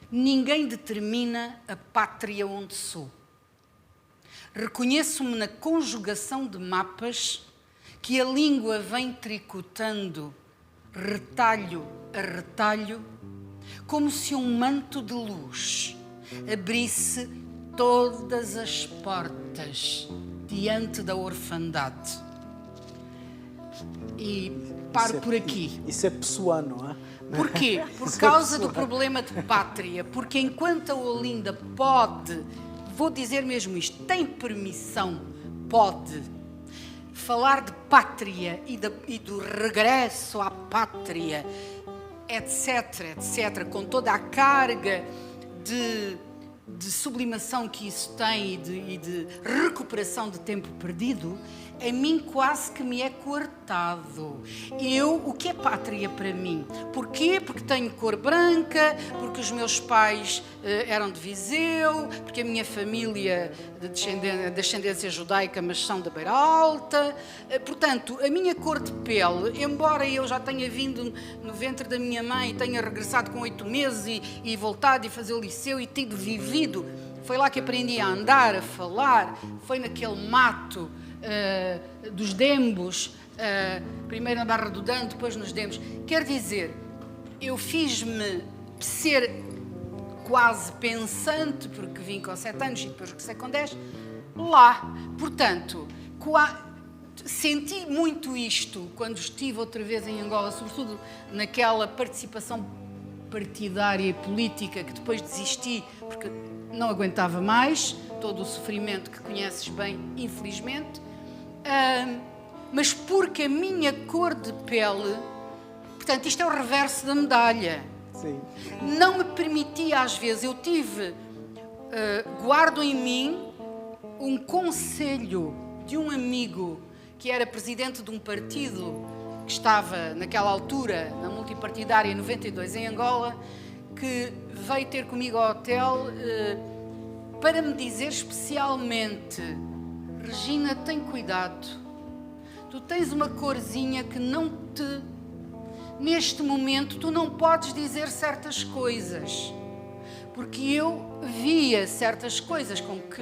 ninguém determina a pátria onde sou. Reconheço-me na conjugação de mapas que a língua vem tricotando, retalho a retalho, como se um manto de luz abrisse todas as portas diante da orfandade. E paro por aqui. Isso é pessoal, não é? Porquê? Por causa do problema de pátria. Porque enquanto a Olinda pode, vou dizer mesmo isto, tem permissão, pode falar de pátria e do regresso à pátria, etc, etc, com toda a carga de sublimação que isso tem e de recuperação de tempo perdido, a mim quase que me é coartado. O que é pátria para mim? Porquê? Porque tenho cor branca, porque os meus pais eram de Viseu, porque a minha família de descendência judaica, mas são da Beira Alta. Portanto, a minha cor de pele, embora eu já tenha vindo no ventre da minha mãe, tenha regressado com 8 meses e voltado e fazer o liceu e tido vivido, foi lá que aprendi a andar, a falar, foi naquele mato dos Dembos, primeiro na Barra do Dão, depois nos Dembos. Quer dizer, eu fiz-me ser quase pensante, porque vim com 7 anos e depois regressei com 10, lá. Portanto, senti muito isto quando estive outra vez em Angola, sobretudo naquela participação partidária e política que depois desisti, porque não aguentava mais todo o sofrimento que conheces bem, infelizmente. Mas porque a minha cor de pele, portanto, isto é o reverso da medalha. Sim. Não me permitia, às vezes, eu tive, guardo em mim um conselho de um amigo que era presidente de um partido que estava, naquela altura, na multipartidária 92 em Angola, que veio ter comigo ao hotel para me dizer especialmente: Regina, tem cuidado, tu tens uma corzinha que não te... Neste momento, tu não podes dizer certas coisas, porque eu via certas coisas como que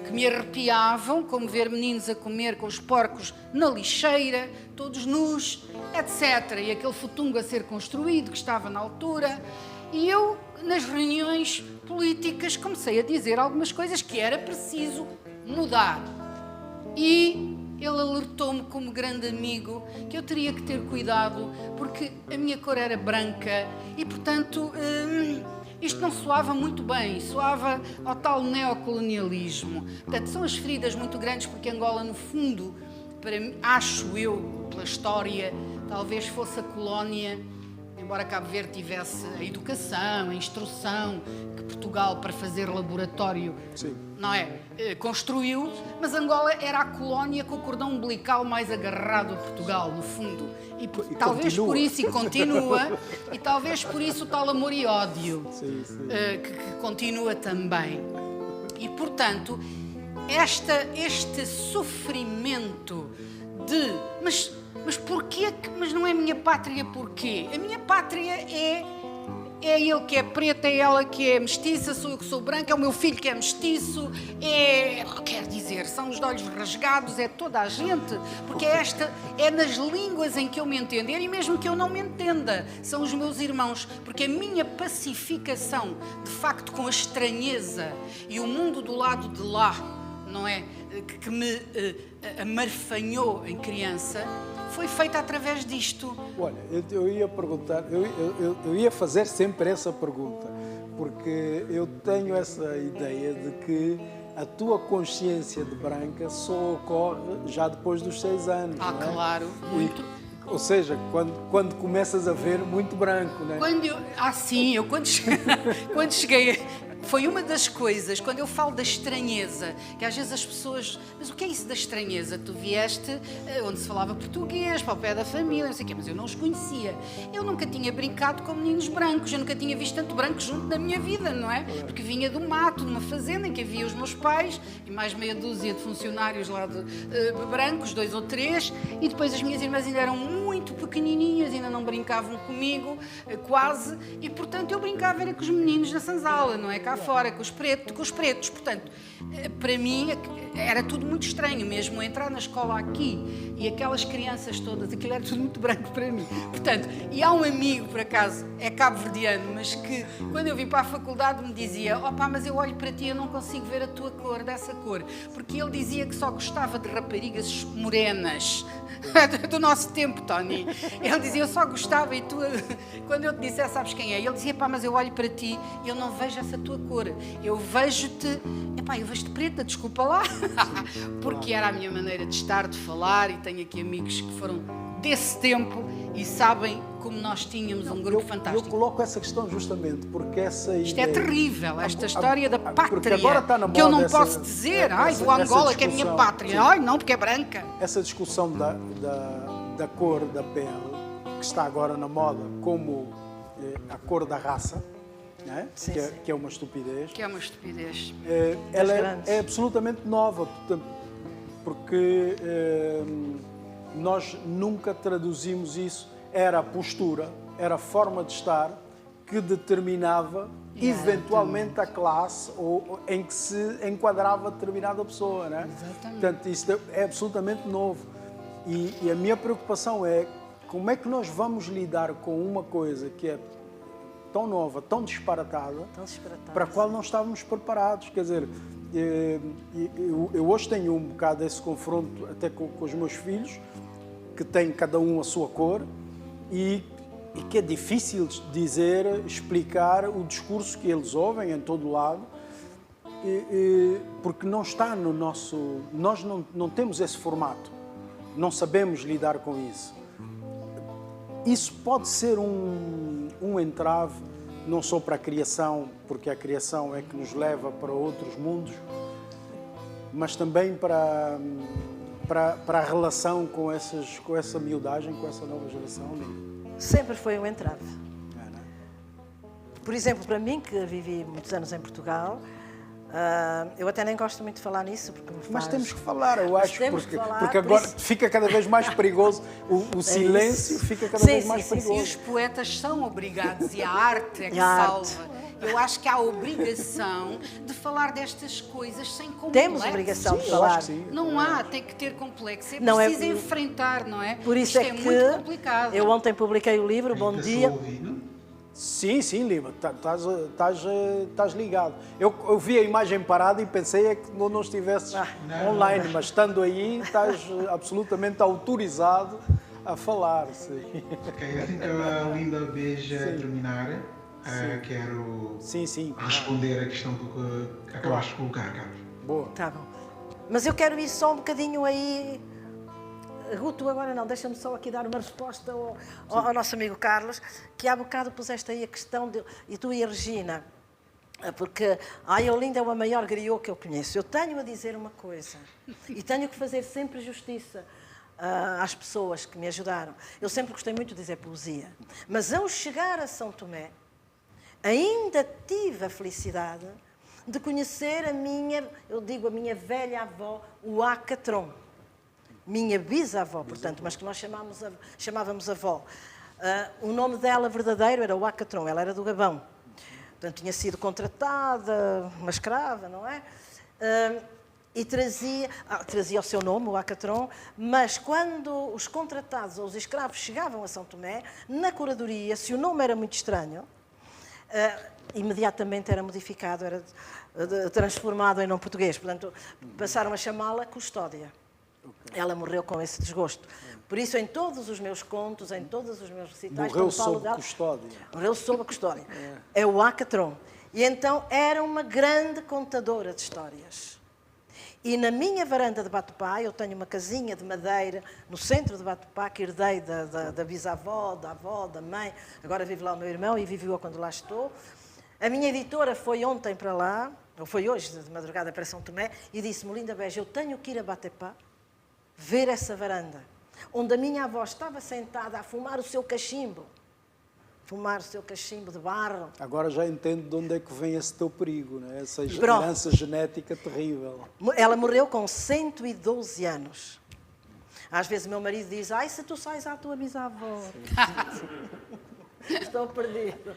me arrepiavam, como ver meninos a comer com os porcos na lixeira, todos nus, etc. E aquele futungo a ser construído, que estava na altura. E eu, nas reuniões políticas, comecei a dizer algumas coisas que era preciso mudar. E ele alertou-me como grande amigo que eu teria que ter cuidado, porque a minha cor era branca e, portanto, isto não soava muito bem, soava ao tal neocolonialismo. Portanto, são as feridas muito grandes, porque Angola, no fundo, para mim, acho eu, pela história, talvez fosse a colónia, embora Cabo Verde tivesse a educação, a instrução, que Portugal, para fazer laboratório, sim, não é, construiu, mas Angola era a colónia com o cordão umbilical mais agarrado a Portugal, no fundo. E talvez continua. por isso, e continua, e talvez por isso o tal amor e ódio, sim, sim. Que continua também. E, portanto, este sofrimento de... Mas porquê? Mas não é minha pátria porquê? A minha pátria é ele que é preto, é ela que é mestiça, sou eu que sou branca, é o meu filho que é mestiço, quer dizer, são os de olhos rasgados, é toda a gente, porque é nas línguas em que eu me entender, e mesmo que eu não me entenda, são os meus irmãos, porque a minha pacificação, de facto, com a estranheza e o mundo do lado de lá, não é, que me amarfanhou em criança, foi feita através disto. Olha, eu ia perguntar, eu ia fazer sempre essa pergunta, porque eu tenho essa ideia de que a tua consciência de branca só ocorre já depois dos 6 anos. Ah, não é? Claro, muito. Ou seja, quando começas a ver muito branco, não é? Quando cheguei... Foi uma das coisas, quando eu falo da estranheza, que às vezes as pessoas... Mas o que é isso da estranheza? Tu vieste onde se falava português, para o pé da família, não sei o quê, mas eu não os conhecia. Eu nunca tinha brincado com meninos brancos, eu nunca tinha visto tanto branco junto na minha vida, não é? Porque vinha do mato, de uma fazenda em que havia os meus pais e mais meia dúzia de funcionários lá brancos, 2 ou 3, e depois as minhas irmãs ainda eram muito muito pequenininhas, ainda não brincavam comigo, quase, e portanto eu brincava era com os meninos na senzala, não é? Cá fora, com os pretos. Portanto, para mim era tudo muito estranho, mesmo entrar na escola aqui e aquelas crianças todas, aquilo era tudo muito branco para mim. Portanto, e há um amigo, por acaso, é cabo-verdiano, mas que quando eu vim para a faculdade me dizia: opá, mas eu olho para ti e eu não consigo ver a tua cor, dessa cor, porque ele dizia que só gostava de raparigas morenas. Do nosso tempo, Tony. Ele dizia: eu só gostava, e tu, quando eu te disse, sabes quem é? Ele dizia: pá, mas eu olho para ti e eu não vejo essa tua cor. Eu vejo-te, epá, eu vejo-te preta, desculpa lá. Porque era a minha maneira de estar, de falar, e tenho aqui amigos que foram desse tempo e sabem como nós tínhamos um grupo fantástico. Eu coloco essa questão justamente porque essa Isto é terrível, esta história da pátria, agora está na moda, que eu não posso dizer, do Angola que é a minha pátria, ai não, porque é branca. Essa discussão da cor da pele, que está agora na moda como a cor da raça, né? Sim, que é uma estupidez. Que é uma estupidez. Ela é absolutamente nova, porque nós nunca traduzimos isso. Era a postura, era a forma de estar que determinava eventualmente a classe em que se enquadrava determinada pessoa, né? Exatamente. Portanto, isso é absolutamente novo. E a minha preocupação é como é que nós vamos lidar com uma coisa que é tão nova, tão disparatada, para a qual não estávamos preparados. Quer dizer, eu hoje tenho um bocado esse confronto até com os meus filhos, que têm cada um a sua cor, e que é difícil dizer, explicar o discurso que eles ouvem em todo lado, porque não está no nosso... Nós não temos esse formato, não sabemos lidar com isso. Isso pode ser um entrave, não só para a criação, porque a criação é que nos leva para outros mundos, mas também para a relação com essa miudagem, com essa nova geração. Sempre foi um entrave. Por exemplo, para mim, que vivi muitos anos em Portugal, eu até nem gosto muito de falar nisso, porque me faz... Mas temos que falar, eu acho, porque agora fica cada vez mais perigoso, o silêncio fica cada vez mais perigoso. E os poetas são obrigados, e a arte é que salva. Eu acho que há a obrigação de falar destas coisas sem complexo. Temos obrigação de falar. Não há, tem que ter complexo. É preciso enfrentar, não é? Por isso Isto é muito complicado. Eu ontem publiquei o livro, Bom Dia. Sim, Lima, estás ligado. Eu vi a imagem parada e pensei que não estivesses online, mas estando aí estás absolutamente autorizado a falar. Sim. Ok, assim que a Linda beija terminar, quero responder a questão que acabaste de colocar, Carlos. Boa. Tá bom. Mas eu quero ir só um bocadinho aí... Guto, agora não, deixa-me só aqui dar uma resposta ao nosso amigo Carlos, que há bocado puseste aí a questão, e tu e a Regina, porque a Olinda é a maior griot que eu conheço. Eu tenho a dizer uma coisa, e tenho que fazer sempre justiça às pessoas que me ajudaram. Eu sempre gostei muito de dizer poesia, mas ao chegar a São Tomé, ainda tive a felicidade de conhecer a minha velha avó, o Acatron. Minha bisavó, portanto, mas que nós chamávamos avó. O nome dela verdadeiro era o Acatron, ela era do Gabão. Portanto, tinha sido contratada, uma escrava, não é? E trazia o seu nome, o Acatron, mas quando os contratados ou os escravos chegavam a São Tomé, na curadoria, se o nome era muito estranho, imediatamente era modificado, era transformado em nome português. Portanto, passaram a chamá-la Custódia. Ela morreu com esse desgosto. Por isso, em todos os meus contos, em todos os meus recitais... Morreu sob custódia. Morreu sob a custódia. É o Acatron. E então era uma grande contadora de histórias. E na minha varanda de Batupá, eu tenho uma casinha de madeira no centro de Batupá, que herdei da bisavó, da avó, da mãe. Agora vive lá o meu irmão e vive eu quando lá estou. A minha editora foi ontem para lá, ou foi hoje, de madrugada para São Tomé, e disse-me: Linda Beja, eu tenho que ir a Batupá ver essa varanda, onde a minha avó estava sentada a fumar o seu cachimbo. Fumar o seu cachimbo de barro. Agora já entendo de onde é que vem esse teu perigo, não é? Essa herança genética terrível. Ela morreu com 112 anos. Às vezes o meu marido diz, ai, se tu sais à tua bisavó. Estou perdido.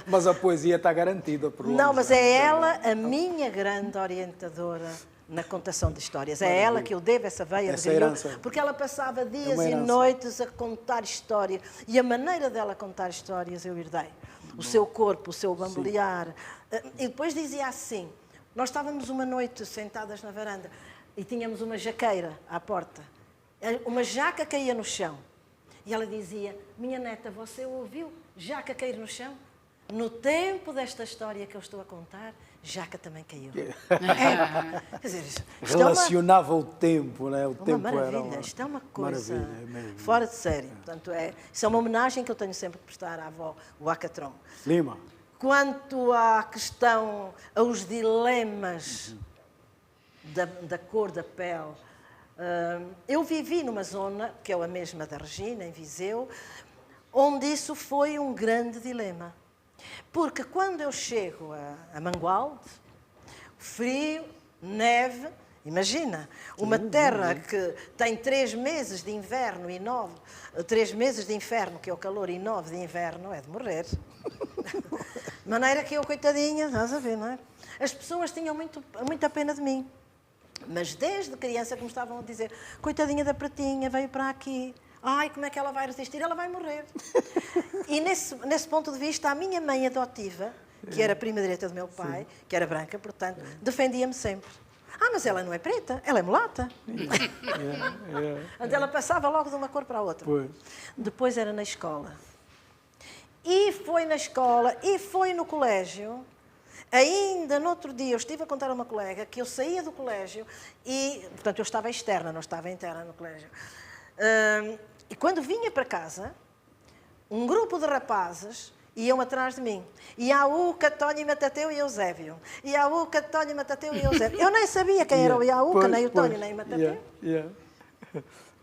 Mas a poesia está garantida por Não, mas é ela a minha grande orientadora na contação de histórias. É ela que eu devo essa veia de griot, porque ela passava dias e noites a contar histórias. E a maneira dela contar histórias eu herdei. O seu corpo, o seu bambolear. E depois dizia assim, nós estávamos uma noite sentadas na varanda e tínhamos uma jaqueira à porta. Uma jaca caía no chão. E ela dizia, minha neta, você ouviu jaca cair no chão? No tempo desta história que eu estou a contar, jaca também caiu. Quer dizer, relacionava o tempo, né? O tempo maravilha, era isto é uma coisa mesmo. fora de série. Portanto, isso é uma homenagem que eu tenho sempre que prestar à avó, o Acatron. Lima. Quanto à questão, aos dilemas da cor da pele, eu vivi numa zona, que é a mesma da Regina, em Viseu, onde isso foi um grande dilema. Porque quando eu chego a Mangualde, frio, neve, imagina, uma terra que tem 3 meses de inverno e 9, 3 meses de inverno, que é o calor, e 9 de inverno, é de morrer. De maneira que eu, coitadinha, estás a ver, não é? As pessoas tinham muita pena de mim. Mas desde criança que me estavam a dizer, coitadinha da Pratinha, veio para aqui. Ai, como é que ela vai resistir? Ela vai morrer. E nesse ponto de vista, a minha mãe adotiva, que era a prima direita do meu pai, que era branca, portanto, defendia-me sempre. Ah, mas ela não é preta, ela é mulata. Ela passava logo de uma cor para a outra. Pois. Depois era na escola. E foi na escola, e foi no colégio. Ainda no outro dia, eu estive a contar a uma colega que eu saía do colégio e, portanto, eu estava externa, não estava interna no colégio. E quando vinha para casa, um grupo de rapazes iam atrás de mim. Iaúca, Tónio, Matateu e Eusébio. Iaúca, Tónio, Matateu e Eusébio. Eu nem sabia quem era o Iaúca, nem o Tónio, nem o Matateu.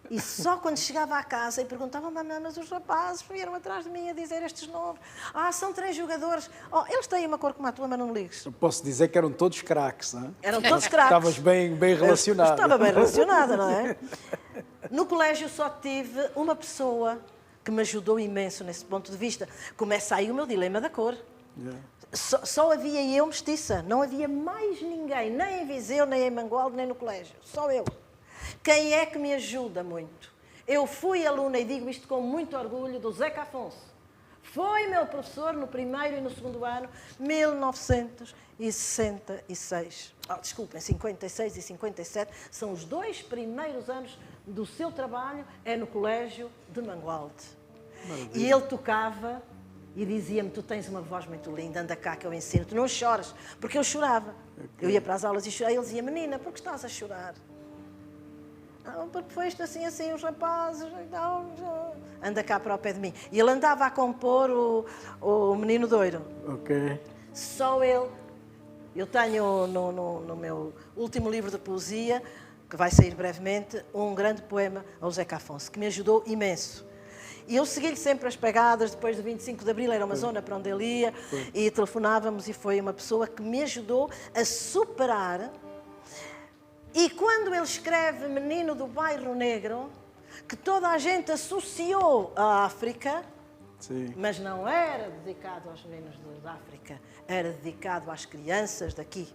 E só quando chegava à casa e perguntava, mas os rapazes vieram atrás de mim a dizer estes nomes. Ah, são 3 jogadores. Oh, eles têm uma cor como a tua, mas não me ligues. Eu posso dizer que eram todos craques, não é? Eram todos craques. Estavas bem relacionada. Estava bem relacionada, não é? No colégio só tive uma pessoa que me ajudou imenso nesse ponto de vista. Começa aí o meu dilema da cor. Só havia eu mestiça. Não havia mais ninguém, nem em Viseu, nem em Mangualde, nem no colégio. Só eu. Quem é que me ajuda muito? Eu fui aluna, e digo isto com muito orgulho, do Zeca Afonso. Foi meu professor no primeiro e no segundo ano, 1966. Desculpem, 56 e 57, são os 2 primeiros anos do seu trabalho, é no colégio de Mangualde. Maravilha. E ele tocava e dizia-me, tu tens uma voz muito linda, anda cá que eu ensino, tu não choras, porque eu chorava. Eu ia para as aulas e chorava, ele dizia, menina, por que estás a chorar? Não, porque foi isto assim, os rapazes, então, anda cá para o pé de mim. E ele andava a compor o Menino Doiro. Ok. Só ele. Eu tenho no meu último livro de poesia, que vai sair brevemente, um grande poema ao Zeca Afonso, que me ajudou imenso. E eu segui-lhe sempre as pegadas, depois do 25 de Abril, era uma zona para onde ele ia, e telefonávamos, e foi uma pessoa que me ajudou a superar. E quando ele escreve Menino do Bairro Negro, que toda a gente associou à África, sim, mas não era dedicado aos meninos da África, era dedicado às crianças daqui,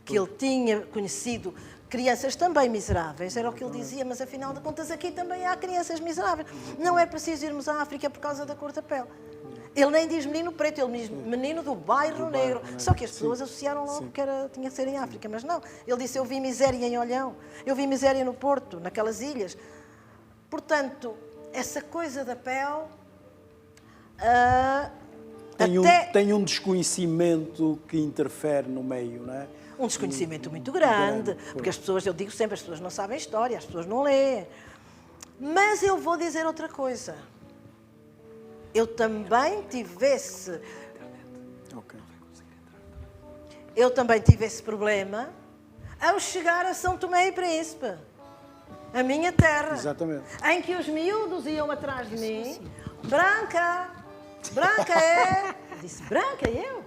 que ele tinha conhecido crianças também miseráveis, era o que ele dizia, mas afinal de contas aqui também há crianças miseráveis. Não é preciso irmos à África por causa da cor da pele. Ele nem diz menino preto, ele diz menino do bairro negro. Só que as pessoas associaram logo que tinha que ser em África, mas não. Ele disse, eu vi miséria em Olhão, eu vi miséria no Porto, naquelas ilhas. Portanto, essa coisa da pele... Tem um desconhecimento que interfere no meio, não é? Um desconhecimento muito grande, porque as pessoas, eu digo sempre, as pessoas não sabem história, as pessoas não leem. Mas eu vou dizer outra coisa. Eu também tive esse problema ao chegar a São Tomé e Príncipe, a minha terra. Exatamente. Em que os miúdos iam atrás de mim. Branca, Branca é... Eu disse, Branca, eu?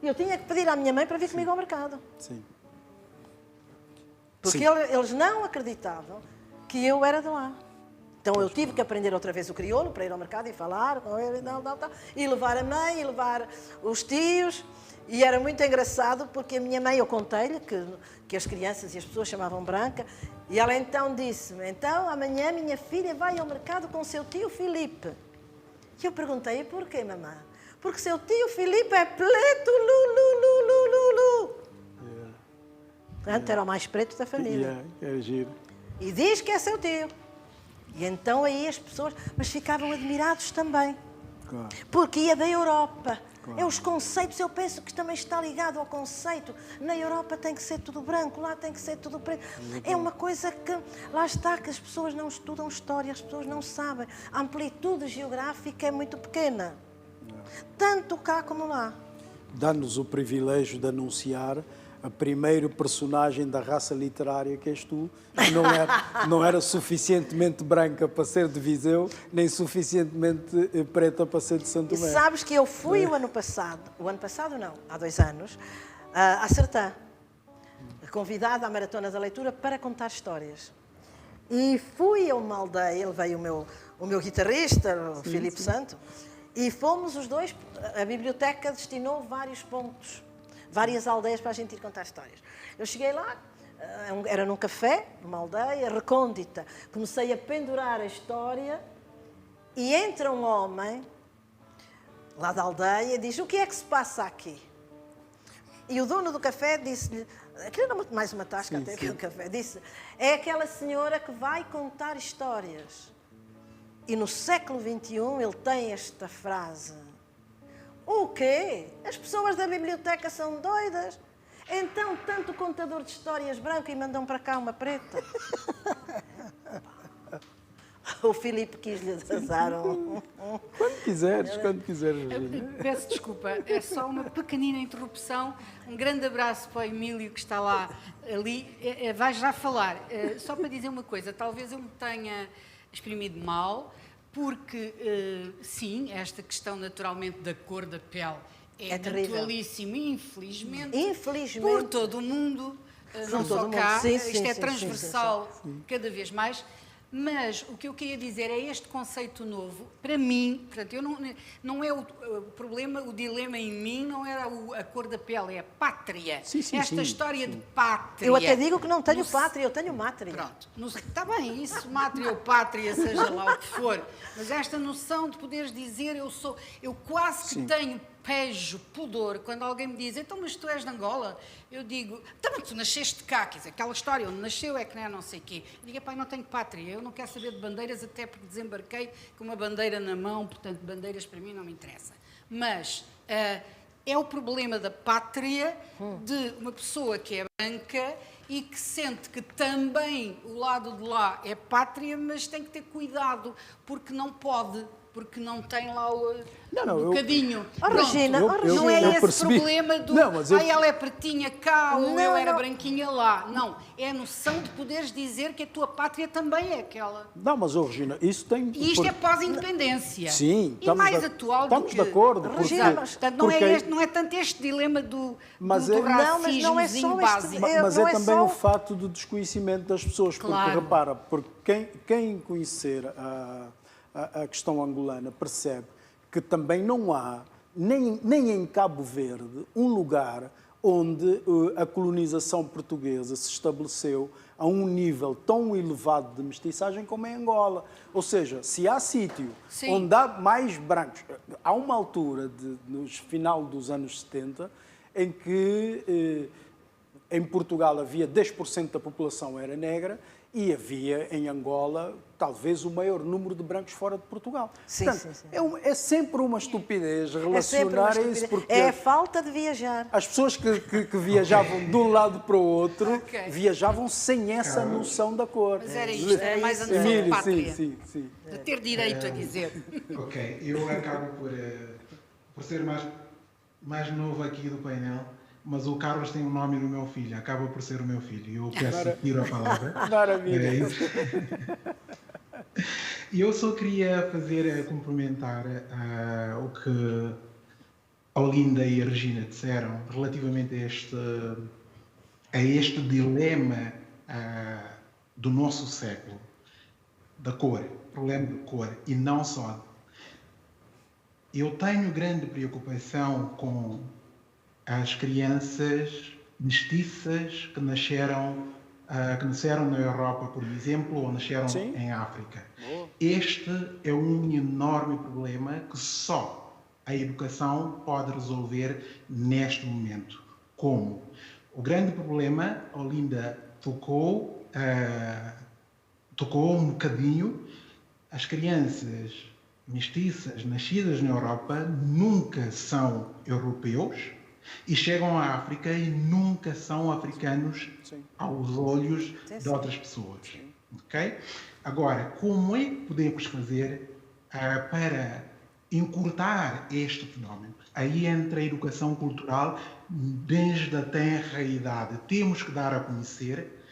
E eu tinha que pedir à minha mãe para vir comigo ao mercado. Sim. Porque Sim. Eles não acreditavam que eu era de lá. Então eu tive que aprender outra vez o crioulo para ir ao mercado e falar com ele e levar a mãe, e levar os tios. E era muito engraçado porque a minha mãe, eu contei-lhe que as crianças e as pessoas chamavam Branca, e ela então disse-me, então amanhã minha filha vai ao mercado com o seu tio Filipe. E eu perguntei, porquê, mamãe? Porque seu tio Filipe é preto, lu. Portanto, era o mais preto da família. É giro. E diz que é seu tio. E então aí as pessoas, mas ficavam admirados também. Claro. Porque ia da Europa. Claro. É os conceitos, eu penso que também está ligado ao conceito. Na Europa tem que ser tudo branco, lá tem que ser tudo preto. É uma coisa que, lá está, que as pessoas não estudam história, as pessoas não sabem. A amplitude geográfica é muito pequena. Tanto cá como lá. Dá-nos o privilégio de anunciar a primeiro personagem da raça literária que és tu, que não era suficientemente branca para ser de Viseu, nem suficientemente preta para ser de Santo Tomé. E sabes que eu fui o ano passado não, há 2 anos, à Sertã, convidada à Maratona da Leitura para contar histórias. E fui a uma aldeia, levei o meu guitarrista, o Filipe Santo, e fomos os dois, a biblioteca destinou vários pontos, várias aldeias para a gente ir contar histórias. Eu cheguei lá, era num café, numa aldeia recôndita. Comecei a pendurar a história e entra um homem lá da aldeia e diz, o que é que se passa aqui? E o dono do café disse-lhe, aquilo era mais uma tasca até que o café, disse, é aquela senhora que vai contar histórias. E no século XXI ele tem esta frase, o quê? As pessoas da biblioteca são doidas? Então, tanto contador de histórias branco e mandam para cá uma preta? O Filipe quis-lhe azar Quando quiseres, Regina. Peço desculpa, é só uma pequenina interrupção. Um grande abraço para o Emílio que está lá, ali. Vai já falar. Só para dizer uma coisa, talvez eu me tenha exprimido mal, porque, sim, esta questão naturalmente da cor da pele é atualíssima, infelizmente, por todo o mundo, não só cá, isto é transversal cada vez mais. Mas o que eu queria dizer é este conceito novo, para mim, portanto, eu não é o problema, o dilema em mim não era a cor da pele, é a pátria. Esta história de pátria. Eu até digo que não tenho pátria, eu tenho mátria. Pronto, está bem, isso, mátria ou pátria, seja lá o que for, mas esta noção de poderes dizer eu quase que tenho pejo, pudor, quando alguém me diz, então, mas tu és de Angola? Eu digo, então, tu nasceste cá, quer dizer, aquela história, onde nasceu é que não sei o quê. Eu digo, pai, não tenho pátria, eu não quero saber de bandeiras, até porque desembarquei com uma bandeira na mão, portanto, bandeiras para mim não me interessa. Mas é o problema da pátria de uma pessoa que é branca e que sente que também o lado de lá é pátria, mas tem que ter cuidado, porque não pode, porque não tem lá o bocadinho. Regina, não é esse problema do ela é pretinha cá ou eu era branquinha lá. Não, é a noção de poderes dizer que a tua pátria também é aquela. Não, mas, Regina, isso tem... E isto é pós-independência. Sim, e mais atual do que... Estamos de acordo. Regina, portanto, não é tanto este dilema do racismo básico. Mas é também o fato do desconhecimento das pessoas. Porque, repara, porque quem conhecer a questão angolana percebe que também não há, nem em Cabo Verde, um lugar onde a colonização portuguesa se estabeleceu a um nível tão elevado de mestiçagem como em Angola. Ou seja, se há sítio onde há mais brancos... Há uma altura, no final dos anos 70, em que em Portugal havia 10% da população era negra, e havia em Angola talvez o maior número de brancos fora de Portugal. Portanto, é sempre uma estupidez relacionar isso. Porque é a falta de viajar. As pessoas que viajavam de um lado para o outro viajavam sem essa noção da cor. Mas era isto, era mais a noção de pátria. Sim. De ter direito a dizer. Ok, eu acabo por ser mais novo aqui do painel. Mas o Carlos tem o nome do meu filho, acaba por ser o meu filho. Eu peço tiro a palavra. Maravilha. E eu só queria complementar o que a Olinda e a Regina disseram relativamente a este dilema do nosso século. da cor, problema de cor, e não só. Eu tenho grande preocupação com as crianças mestiças que nasceram na Europa, por exemplo, ou nasceram em África. Este é um enorme problema que só a educação pode resolver neste momento. Como? O grande problema, Olinda tocou um bocadinho, as crianças mestiças nascidas na Europa nunca são europeus e chegam à África e nunca são africanos aos olhos de outras pessoas. Okay? Agora, como é que podemos fazer para encurtar este fenómeno? Aí entra a educação cultural desde a tenra idade. Temos que dar a conhecer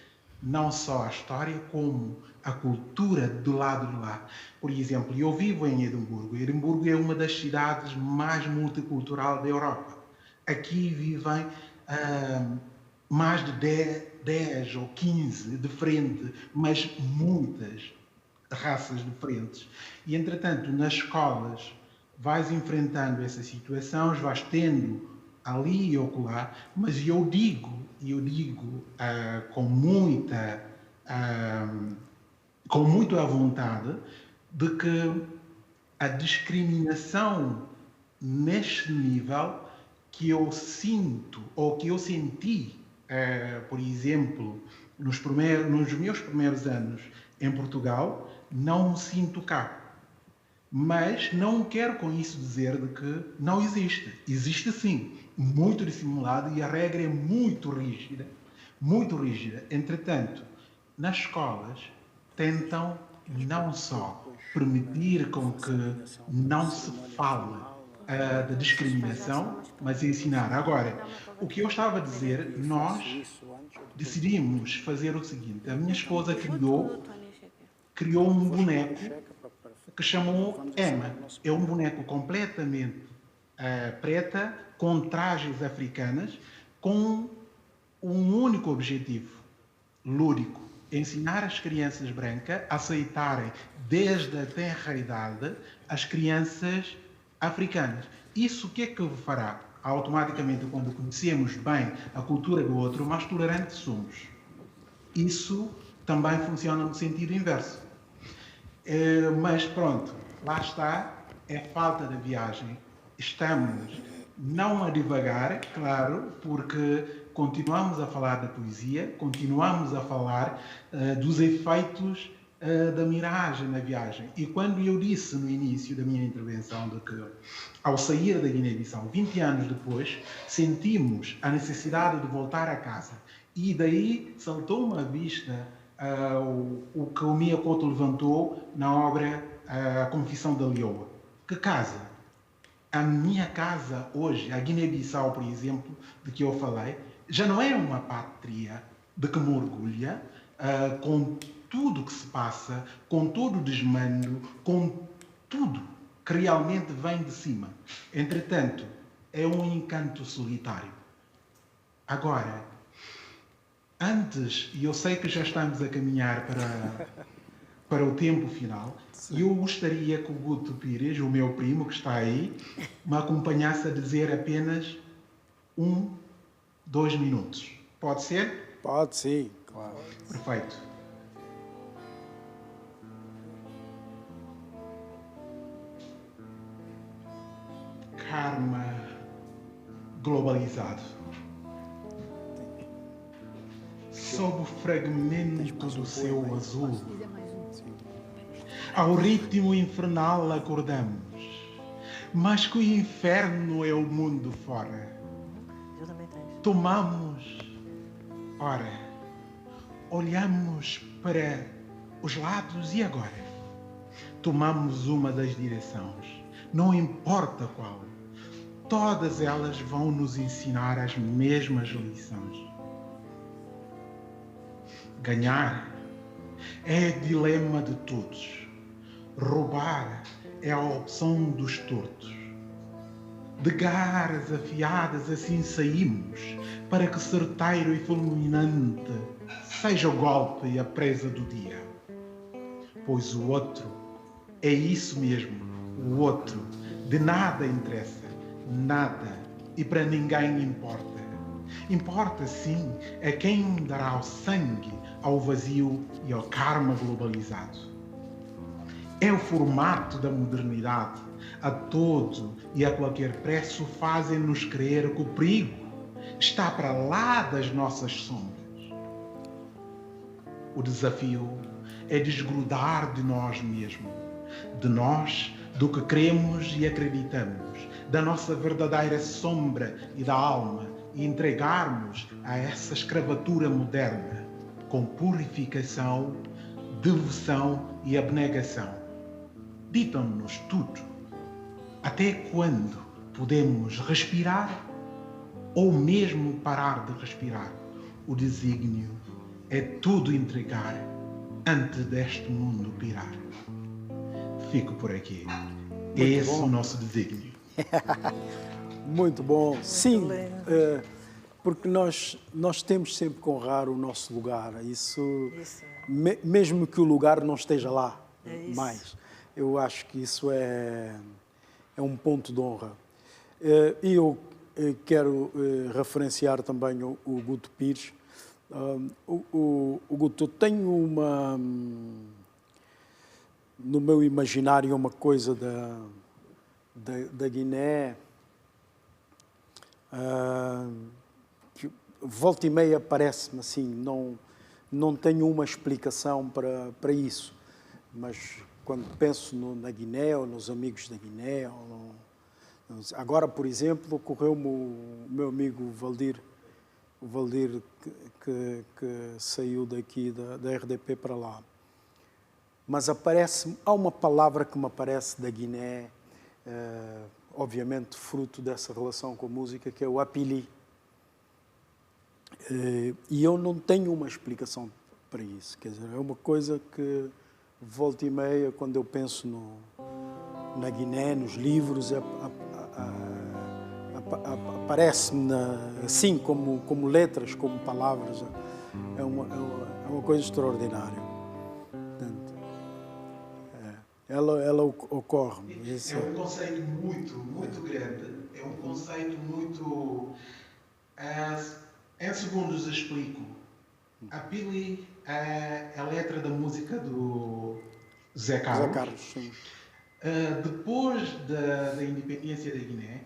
não só a história, como a cultura do lado de lá. Por exemplo, eu vivo em Edimburgo. Edimburgo é uma das cidades mais multiculturais da Europa. Aqui vivem mais de 10 ou 15 diferentes, mas muitas raças diferentes. E, entretanto, nas escolas vais enfrentando essas situações, vais tendo ali e acolá, mas eu digo com muita vontade de que a discriminação neste nível que eu sinto ou que eu senti, por exemplo, nos meus primeiros anos em Portugal, não sinto cá. Mas não quero com isso dizer de que não existe. Existe sim, muito dissimulado, e a regra é muito rígida. Muito rígida. Entretanto, nas escolas tentam não só permitir com que não se fale da discriminação, mas ensinar. Agora, o que eu estava a dizer, nós decidimos fazer o seguinte. A minha esposa criou um boneco que chamou Emma. É um boneco completamente preta, com trajes africanas, com um único objetivo, lúdico: ensinar as crianças brancas a aceitarem desde a tenra idade as crianças africanas. Isso o que é que fará? Automaticamente, quando conhecemos bem a cultura do outro, mais tolerantes somos. Isso também funciona no sentido inverso. Mas pronto, lá está, é falta de viagem. Estamos não a divagar, claro, porque continuamos a falar da poesia, continuamos a falar dos efeitos da miragem na viagem. E quando eu disse no início da minha intervenção de que, ao sair da Guiné-Bissau, 20 anos depois, sentimos a necessidade de voltar a casa. E daí saltou-me à vista o que o Mia Couto levantou na obra A Confissão da Leoa. Que casa? A minha casa hoje, a Guiné-Bissau, por exemplo, de que eu falei, já não é uma pátria de que me orgulha, com tudo que se passa, com todo o desmando, com tudo que realmente vem de cima. Entretanto, é um encanto solitário. Agora, antes, e eu sei que já estamos a caminhar para o tempo final, e eu gostaria que o Guto Pires, o meu primo que está aí, me acompanhasse a dizer apenas 2 minutos. Pode ser? Pode, sim, claro. Perfeito. Karma globalizado. Sob o fragmento do céu azul, ao ritmo infernal acordamos, mas que o inferno é o mundo fora. Tomamos, ora, olhamos para os lados e agora tomamos uma das direções, não importa qual. Todas elas vão nos ensinar as mesmas lições. Ganhar é dilema de todos. Roubar é a opção dos tortos. De garras afiadas assim saímos, para que certeiro e fulminante seja o golpe e a presa do dia. pois o outro é isso mesmo, o outro. De nada interessa, nada, e para ninguém importa. Importa, sim, a quem dará o sangue ao vazio e ao karma globalizado. É o formato da modernidade. A todo e a qualquer preço fazem-nos crer que o perigo está para lá das nossas sombras. O desafio é desgrudar de nós mesmos, de nós, do que queremos e acreditamos, da nossa verdadeira sombra e da alma, e entregarmos a essa escravatura moderna com purificação, devoção e abnegação. Ditam-nos tudo. Até quando podemos respirar ou mesmo parar de respirar? O desígnio é tudo entregar antes deste mundo pirar. Fico por aqui. Esse é o nosso desígnio. Muito bom. Sim, porque nós temos sempre que honrar o nosso lugar. Isso. Mesmo que o lugar não esteja lá mais. Eu acho que isso é um ponto de honra. E eu quero referenciar também o Guto Pires. O Guto, eu tenho no meu imaginário uma coisa da Guiné que volta e meia parece-me assim, não tenho uma explicação para isso, mas quando penso na Guiné ou nos amigos da Guiné, agora, por exemplo, ocorreu-me o meu amigo Valdir, que saiu daqui da RDP para lá. Mas há uma palavra que me aparece da Guiné, obviamente fruto dessa relação com a música, que é o apili. E eu não tenho uma explicação para isso. Quer dizer, é uma coisa que volta e meia, quando eu penso na Guiné, nos livros, aparece-me assim, como letras, como palavras. É uma coisa extraordinária. Portanto, ela ocorre. É um conceito muito grande. É um conceito muito... em segundos explico. A Pili é a letra da música do Zé Carlos. Sim. Depois da independência da Guiné,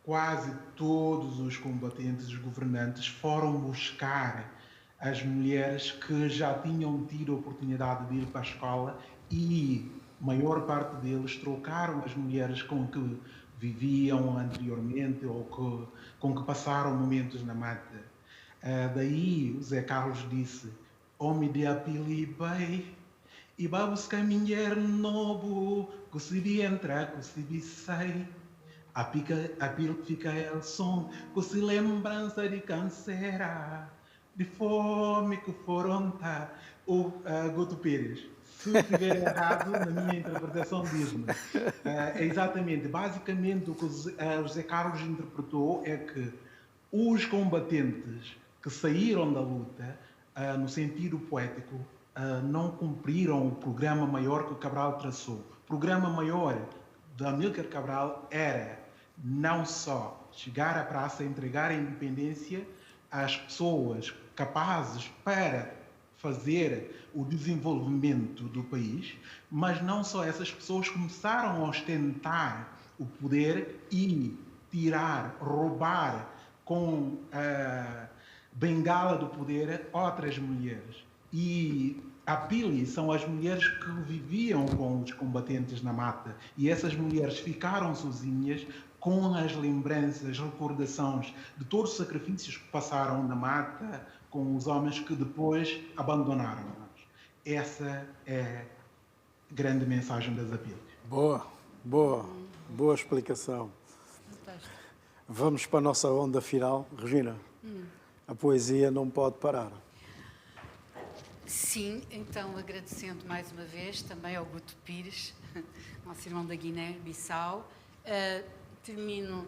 quase todos os combatentes, os governantes, foram buscar as mulheres que já tinham tido a oportunidade de ir para a escola e a maior parte deles trocaram as mulheres com que viviam anteriormente ou com que passaram momentos na mata. Daí o Zé Carlos disse: homem de apili bem, e vai buscar mulher novo, que se vi entrar, que se vi sair. A pil fica el som, que se lembrança de canseira, de fome que foram tá. O Guto Pires, se estiver errado na minha interpretação, diz-me. É exatamente, basicamente o que o Zé Carlos interpretou é que os combatentes que saíram da luta, no sentido poético, não cumpriram o programa maior que o Cabral traçou. O programa maior de Amílcar Cabral era não só chegar à praça e entregar a independência às pessoas capazes para fazer o desenvolvimento do país, mas não só essas pessoas começaram a ostentar o poder e tirar, roubar com a bengala do poder outras mulheres. E a Pili são as mulheres que viviam com os combatentes na mata. E essas mulheres ficaram sozinhas com as lembranças, recordações de todos os sacrifícios que passaram na mata com os homens que depois abandonaram-nos. Essa é a grande mensagem das Apilis. Boa explicação. Fantástico. Vamos para a nossa onda final. Regina, a poesia não pode parar. Sim, então agradecendo mais uma vez também ao Guto Pires, nosso irmão da Guiné-Bissau, termino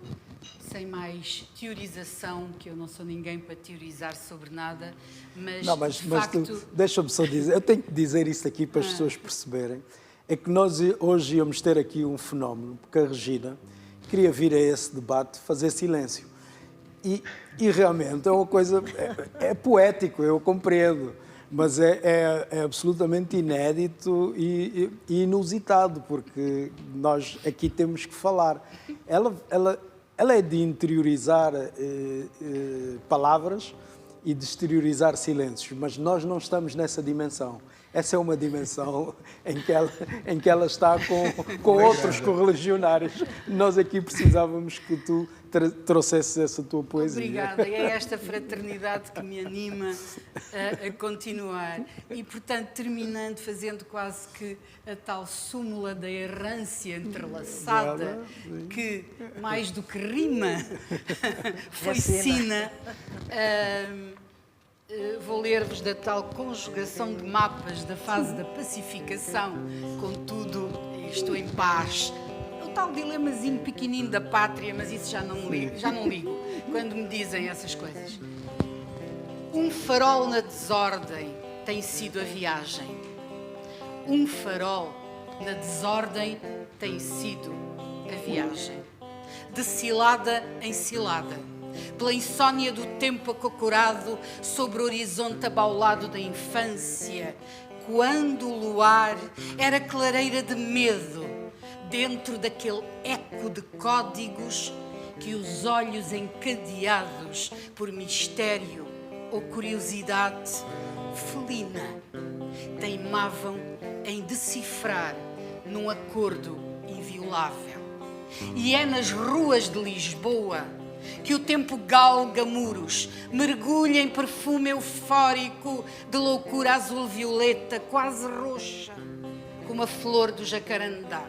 sem mais teorização, que eu não sou ninguém para teorizar sobre nada, mas, não, mas, de facto... deixa-me só dizer, eu tenho que dizer isto aqui para as pessoas perceberem, é que nós hoje íamos ter aqui um fenómeno, porque a Regina queria vir a esse debate fazer silêncio. E realmente é uma coisa, é poético, eu compreendo, mas é absolutamente inédito e inusitado, porque nós aqui temos que falar. Ela é de interiorizar palavras e de exteriorizar silêncios, mas nós não estamos nessa dimensão. Essa é uma dimensão em que ela está com outros correligionários. Nós aqui precisávamos que tu trouxesses essa tua poesia. Obrigada, é esta fraternidade que me anima a continuar. E, portanto, terminando, fazendo quase que a tal súmula da errância entrelaçada, que, mais do que rima, foi sina. Vou ler-vos da tal conjugação de mapas da fase da pacificação, contudo, estou em paz. O tal dilemazinho pequenino da pátria, mas isso já não ligo quando me dizem essas coisas. Um farol na desordem tem sido a viagem. Um farol na desordem tem sido a viagem. De cilada em cilada, pela insônia do tempo acocorado sobre o horizonte abaulado da infância, quando o luar era clareira de medo, dentro daquele eco de códigos que os olhos encadeados por mistério ou curiosidade felina teimavam em decifrar num acordo inviolável. E é nas ruas de Lisboa que o tempo galga muros, mergulha em perfume eufórico de loucura azul-violeta, quase roxa, como a flor do jacarandá.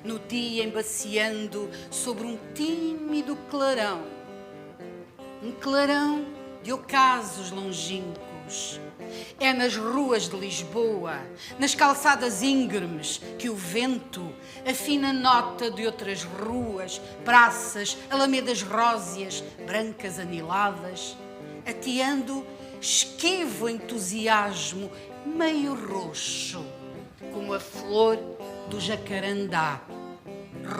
No dia embaciando sobre um tímido clarão, um clarão de ocasos longínquos. É nas ruas de Lisboa, nas calçadas íngremes, que o vento afina a nota de outras ruas, praças, alamedas róseas, brancas aniladas, ateando esquivo entusiasmo meio roxo, como a flor do jacarandá,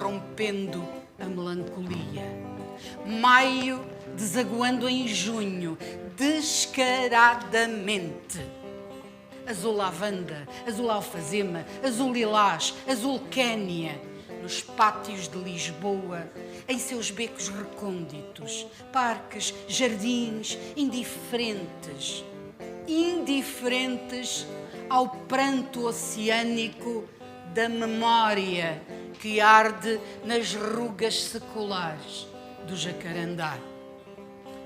rompendo a melancolia. Maio desaguando em junho, descaradamente. Azul lavanda, azul alfazema, azul lilás, azul quénia, nos pátios de Lisboa, em seus becos recônditos, parques, jardins, indiferentes ao pranto oceânico da memória que arde nas rugas seculares do jacarandá.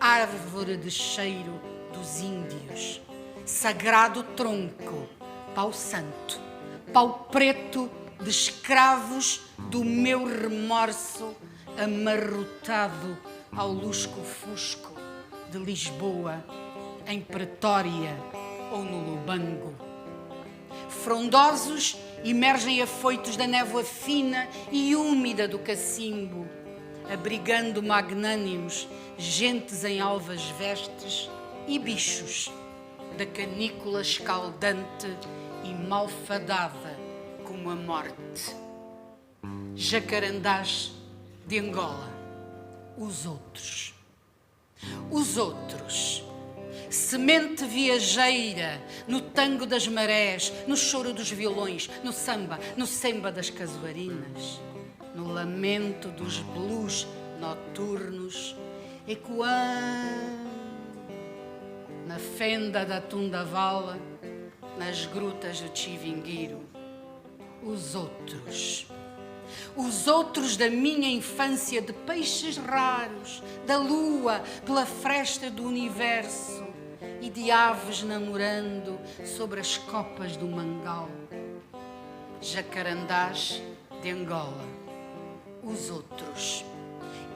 Árvore de cheiro dos índios, sagrado tronco, pau santo, pau preto de escravos do meu remorso amarrotado ao lusco-fusco de Lisboa, em Pretória ou no Lubango. Frondosos emergem afoitos da névoa fina e úmida do cacimbo, abrigando magnânimos, gentes em alvas vestes e bichos da canícula escaldante e malfadada como a morte. Jacarandás de Angola, os outros. Os outros. Semente viajeira no tango das marés, no choro dos violões, no samba, no semba das casuarinas, no lamento dos blues noturnos, ecoando na fenda da Tundavala, nas grutas do Chivinguiro. Os outros. Os outros da minha infância de peixes raros, da lua pela fresta do universo e de aves namorando sobre as copas do mangal. Jacarandás de Angola. Os outros.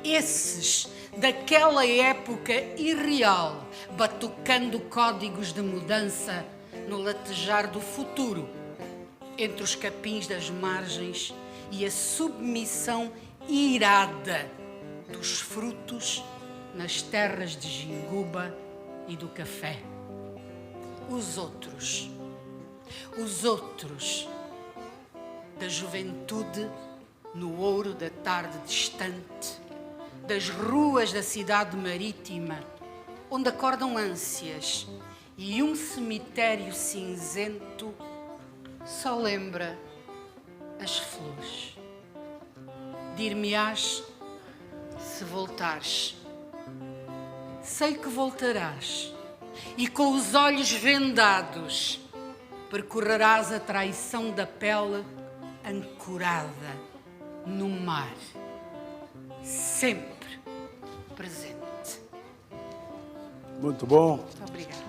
Esses daquela época irreal, batucando códigos de mudança no latejar do futuro, entre os capins das margens e a submissão irada dos frutos nas terras de Jinguba e do café. Os outros da juventude no ouro da tarde distante, das ruas da cidade marítima, onde acordam ânsias e um cemitério cinzento só lembra as flores. Dir-me-ás se voltares. Sei que voltarás e com os olhos vendados percorrerás a traição da pele ancorada no mar, sempre presente. Muito bom. Muito obrigada.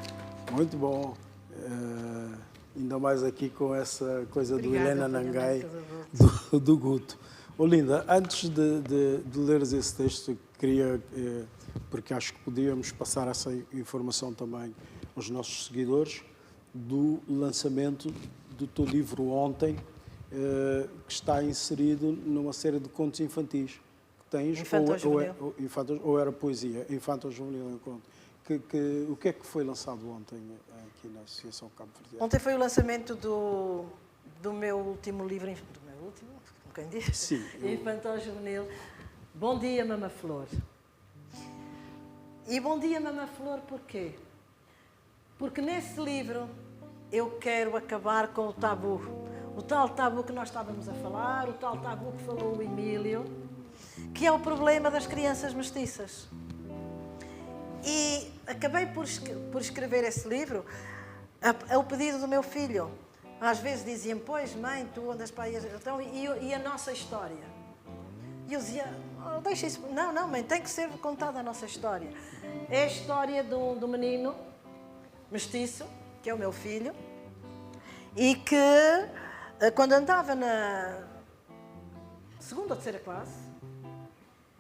Muito bom. Ainda mais aqui com essa coisa Obrigada, do Helena Nangai, Guto. do Guto. Olinda, antes de leres esse texto, queria, porque acho que podíamos passar essa informação também aos nossos seguidores, do lançamento do teu livro ontem, que está inserido numa série de contos infantis que tens, ou era poesia, infanto-juvenil em conto. O que é que foi lançado ontem aqui na Associação Cabo Verde? Ontem foi o lançamento do meu último livro, como quem diz? Sim. Infanto-juvenil. Bom dia, Mama Flor. E bom dia, Mama Flor, porquê? Porque nesse livro eu quero acabar com o tabu. O tal tabu que nós estávamos a falar, o tal tabu que falou o Emílio, que é o problema das crianças mestiças. E acabei por escrever esse livro ao pedido do meu filho. Às vezes diziam, pois mãe, tu andas para aí, então, e a nossa história? E eu dizia, deixa isso, não mãe, tem que ser contada a nossa história. É a história do menino mestiço, que é o meu filho, e que quando andava na segunda ou terceira classe,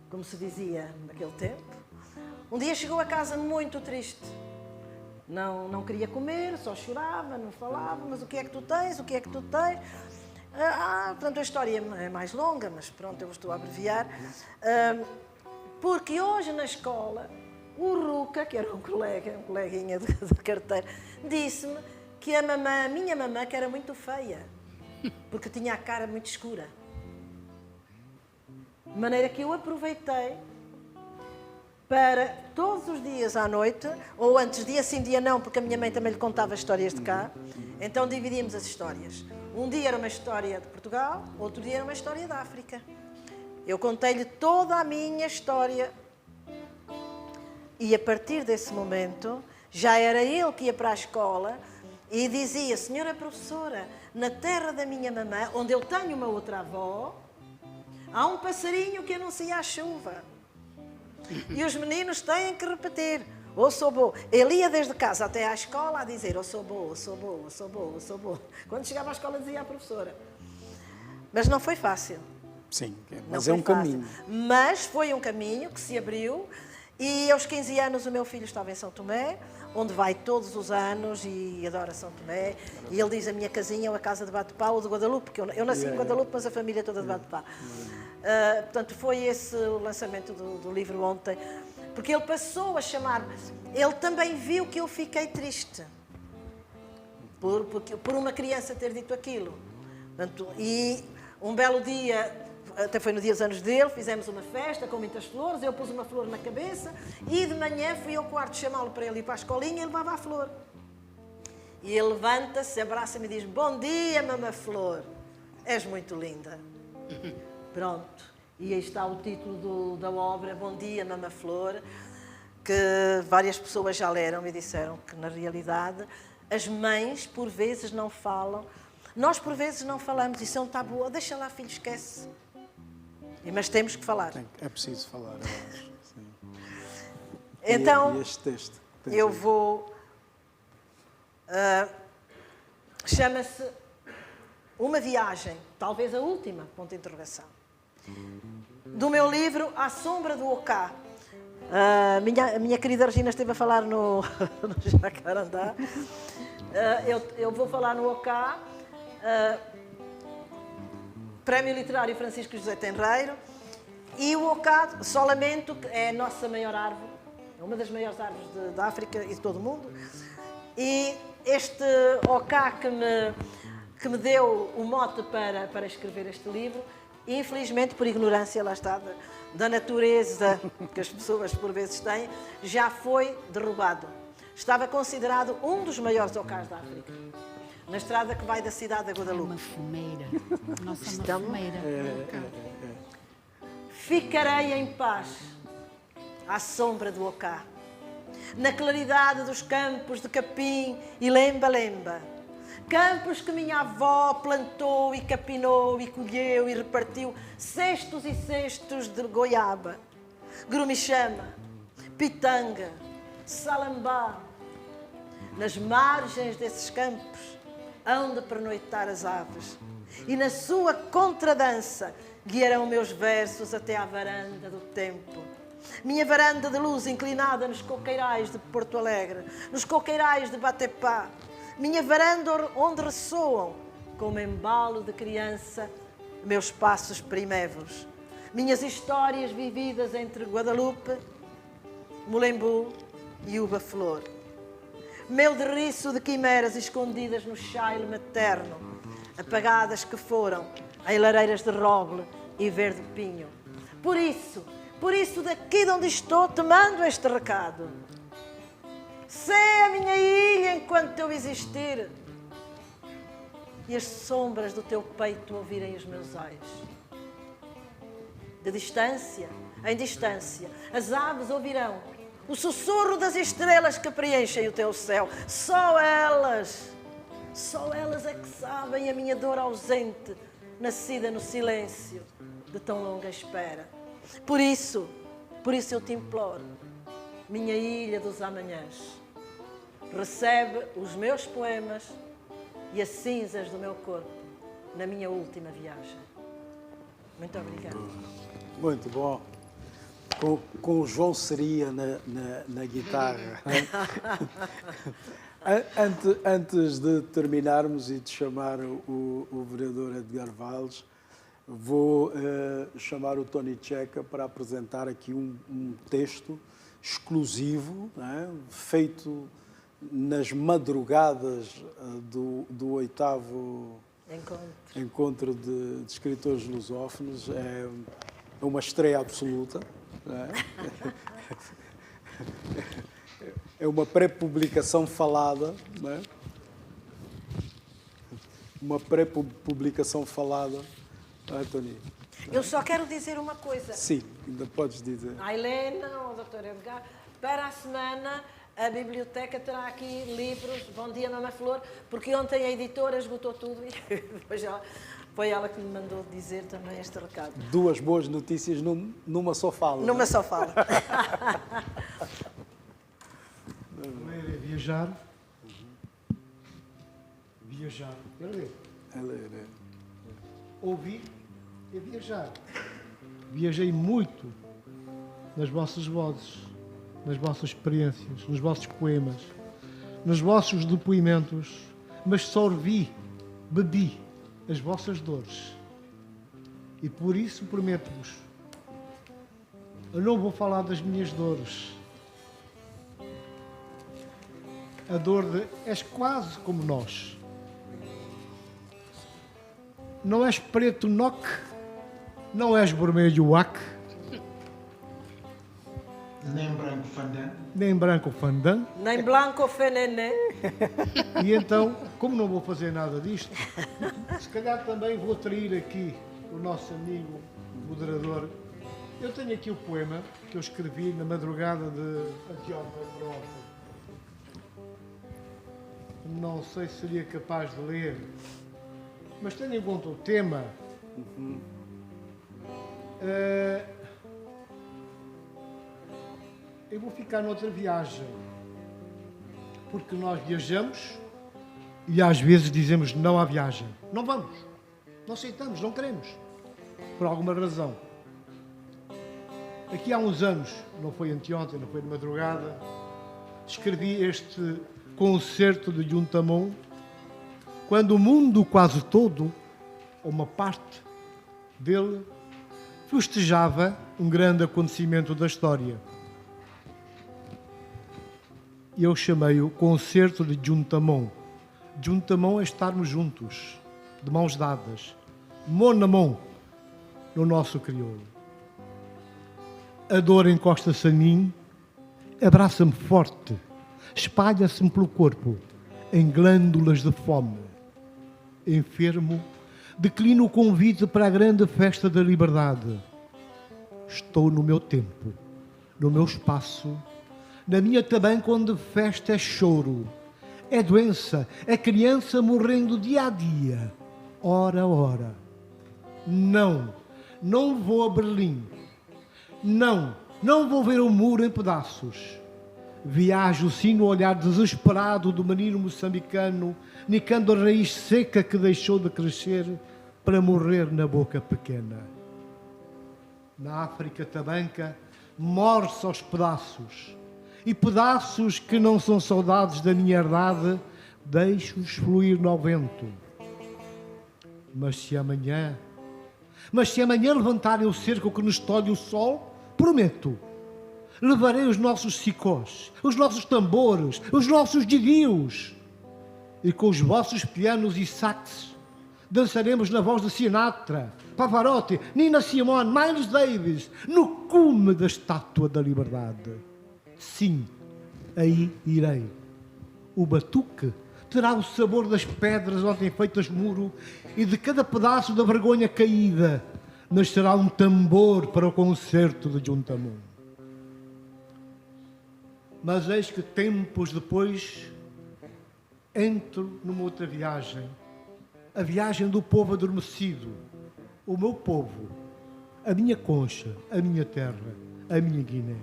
como se dizia naquele tempo, um dia chegou a casa muito triste. Não queria comer, só chorava, não falava, mas o que é que tu tens? O que é que tu tens? Portanto, a história é mais longa, mas pronto, eu estou a abreviar. Porque hoje na escola, o Ruca, que era um coleguinha de carteira, disse-me que a minha mamã, que era muito feia, porque tinha a cara muito escura. De maneira que eu aproveitei para todos os dias à noite, ou antes dia sim, dia não, porque a minha mãe também lhe contava histórias de cá, então dividíamos as histórias. Um dia era uma história de Portugal, outro dia era uma história da África. Eu contei-lhe toda a minha história e a partir desse momento já era ele que ia para a escola e dizia, senhora professora, na terra da minha mamã, onde eu tenho uma outra avó, há um passarinho que anuncia a chuva. E os meninos têm que repetir, ou sou boa. Ele ia desde casa até à escola a dizer, ou sou boa, ou sou boa, ou sou boa, ou sou boa. Quando chegava à escola dizia à professora. Mas não foi fácil. Sim, mas é um caminho. Mas foi um caminho que se abriu e aos 15 anos o meu filho estava em São Tomé, onde vai todos os anos e adora São Tomé. E ele diz a minha casinha ou a casa de Bate-Pau ou de Guadalupe, porque eu nasci em Guadalupe, mas a família é toda de Bate-Pau. Portanto, foi esse o lançamento do livro ontem, porque ele passou a chamar-me. Ele também viu que eu fiquei triste por uma criança ter dito aquilo. Portanto, e um belo dia, até foi no dia dos anos dele, fizemos uma festa com muitas flores, eu pus uma flor na cabeça e de manhã fui ao quarto chamá-lo para ele ir para a escolinha e levava a flor. E ele levanta-se, abraça-me e diz, bom dia, Mama Flor, és muito linda. Pronto, e aí está o título da obra, Bom Dia, Mama Flor, que várias pessoas já leram e disseram que, na realidade, as mães, por vezes, não falam. Nós, por vezes, não falamos, isso é um tabu. Deixa lá, filho, esquece. Mas temos que falar. É preciso falar, eu acho. Sim. Então, e este texto? Eu vou... chama-se Uma Viagem, talvez a última, ponto de interrogação. Do meu livro À Sombra do Ocá. A minha querida Regina esteve a falar no Jacarandá. Eu vou falar no Ocá. Prémio Literário Francisco José Tenreiro. E o ocá, solamento, é a nossa maior árvore, é uma das maiores árvores da África e de todo o mundo. E este ocá que me deu o mote para escrever este livro, infelizmente, por ignorância, lá está, da natureza que as pessoas por vezes têm, já foi derrubado. Estava considerado um dos maiores ocás da África, na estrada que vai da cidade de Guadalupe. Uma fumeira. Nossa, Estão- uma fumeira. Ficarei em paz à sombra do ocá, na claridade dos campos de capim e lemba-lemba. Campos que minha avó plantou e capinou e colheu e repartiu cestos e cestos de goiaba, grumichama, pitanga, salambá. Nas margens desses campos hão de pernoitar as aves e na sua contradança guiarão meus versos até à varanda do tempo. Minha varanda de luz inclinada nos coqueirais de Porto Alegre, nos coqueirais de Batepá. Minha varanda onde ressoam, como embalo de criança, meus passos primévoros. Minhas histórias vividas entre Guadalupe, Mulembu e Uba-Flor. Meu derriço de quimeras escondidas no chaile materno, apagadas que foram em lareiras de roble e verde pinho. Por isso daqui de onde estou te mando este recado. Sê a minha ilha enquanto eu existir e as sombras do teu peito ouvirem os meus ais. De distância em distância, as aves ouvirão o sussurro das estrelas que preenchem o teu céu. Só elas é que sabem a minha dor ausente, nascida no silêncio de tão longa espera. Por isso eu te imploro, minha ilha dos amanhãs, recebe os meus poemas e as cinzas do meu corpo na minha última viagem. Muito obrigada. Muito bom. Com o João Seria na guitarra. Antes de terminarmos e de chamar o vereador Edgar Valles, vou chamar o Tony Checa para apresentar aqui um texto exclusivo, feito nas madrugadas do 8º encontro de escritores lusófonos. É uma estreia absoluta. É uma pré-publicação falada, uma pré-publicação falada. Tony? Eu só quero dizer uma coisa. Sim, ainda podes dizer. A Helena, ao Dr. Edgar, para a semana a biblioteca terá aqui livros. Bom dia, Mama Flor, porque ontem a editora esgotou tudo e depois foi ela que me mandou dizer também este recado. Duas boas notícias numa só fala. Numa só fala. Ler é viajar. Viajar é ler. É ler, é. Ouvir é viajar. Viajei muito nas vossas vozes, nas vossas experiências, nos vossos poemas, nos vossos depoimentos, mas só bebi as vossas dores. E por isso prometo-vos, eu não vou falar das minhas dores. A dor de és quase como nós. Não és preto noc, não és vermelho wac, Nem branco fandã. nem branco fandã. Nem Blanco Fenene. E então, como não vou fazer nada disto, se calhar também vou atrair aqui o nosso amigo moderador. Eu tenho aqui o poema que eu escrevi na madrugada de anteontem. Não sei se seria capaz de ler, mas tendo em conta o tema, eu vou ficar noutra viagem, porque nós viajamos e às vezes dizemos não à viagem. Não vamos, não aceitamos, não queremos, por alguma razão. Aqui há uns anos, não foi anteontem, não foi de madrugada, escrevi este concerto de Juntamon, quando o mundo quase todo, ou uma parte dele, festejava um grande acontecimento da história. Eu chamei-o Concerto de Juntamão. Juntamão é estarmos juntos, de mãos dadas, mão na mão, no nosso crioulo. A dor encosta-se a mim, abraça-me forte, espalha-se-me pelo corpo, em glândulas de fome. Enfermo, declino o convite para a grande festa da liberdade. Estou no meu tempo, no meu espaço, na minha tabanca onde festa é choro, é doença, é criança morrendo dia a dia, hora a hora. Não, não vou a Berlim. Não, não vou ver o muro em pedaços. Viajo sim no olhar desesperado do menino moçambicano, nicando a raiz seca que deixou de crescer para morrer na boca pequena. Na África tabanca, morre-se aos pedaços. E pedaços que não são saudades da minha herdade, deixo-os fluir no vento. Mas se amanhã levantarem o cerco que nos tolhe o sol, prometo, levarei os nossos sicós, os nossos tambores, os nossos dirios, e com os vossos pianos e saxes dançaremos na voz de Sinatra, Pavarotti, Nina Simone, Miles Davis, no cume da estátua da liberdade. Sim, aí irei. O batuque terá o sabor das pedras ontem feitas muro, e de cada pedaço da vergonha caída nascerá um tambor para o concerto de Juntamão. Mas eis que tempos depois entro numa outra viagem, a viagem do povo adormecido, o meu povo, a minha concha, a minha terra, a minha Guiné.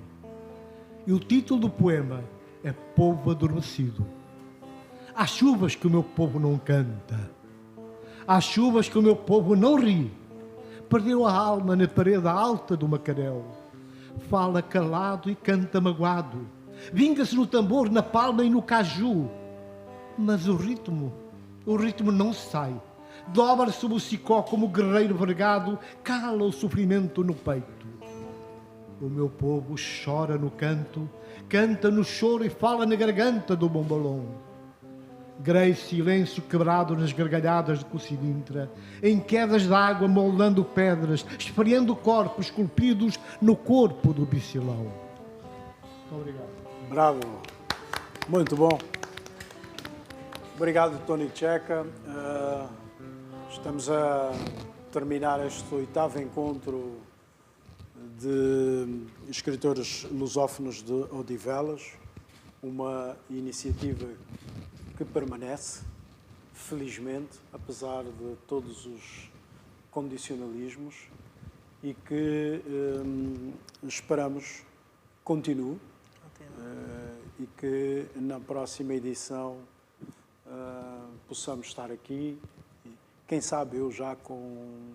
E o título do poema é Povo Adormecido. Há chuvas que o meu povo não canta, há chuvas que o meu povo não ri, perdeu a alma na parede alta do Macarel, fala calado e canta magoado, vinga-se no tambor, na palma e no caju, mas o ritmo não sai, dobra sobre o cicó como guerreiro vergado, cala o sofrimento no peito. O meu povo chora no canto, canta no choro e fala na garganta do bombalão. Grei silêncio quebrado nas gargalhadas de Cocilindra, em quedas de água moldando pedras, esfriando corpos esculpidos no corpo do bicilão. Muito obrigado. Bravo, muito bom. Obrigado, Tony Checa. Estamos a terminar este 8º encontro de escritores lusófonos de Odivelas, uma iniciativa que permanece, felizmente, apesar de todos os condicionalismos, e que esperamos continue, e que na próxima edição possamos estar aqui, quem sabe eu já com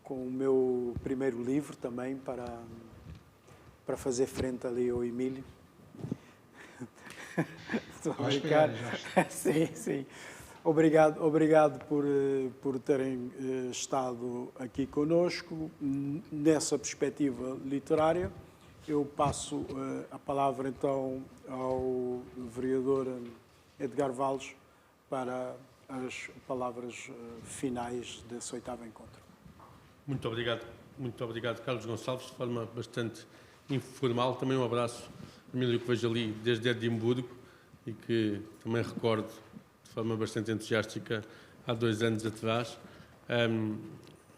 o meu primeiro livro também para fazer frente ali ao Emílio. Estou a brincar. Sim, sim. Obrigado por terem estado aqui conosco nessa perspectiva literária. Eu passo a palavra então ao vereador Edgar Valles para as palavras finais desse 8º encontro. Muito obrigado, Carlos Gonçalves, de forma bastante informal. Também um abraço, Emílio, que vejo ali desde Edimburgo e que também recordo de forma bastante entusiástica há 2 anos atrás.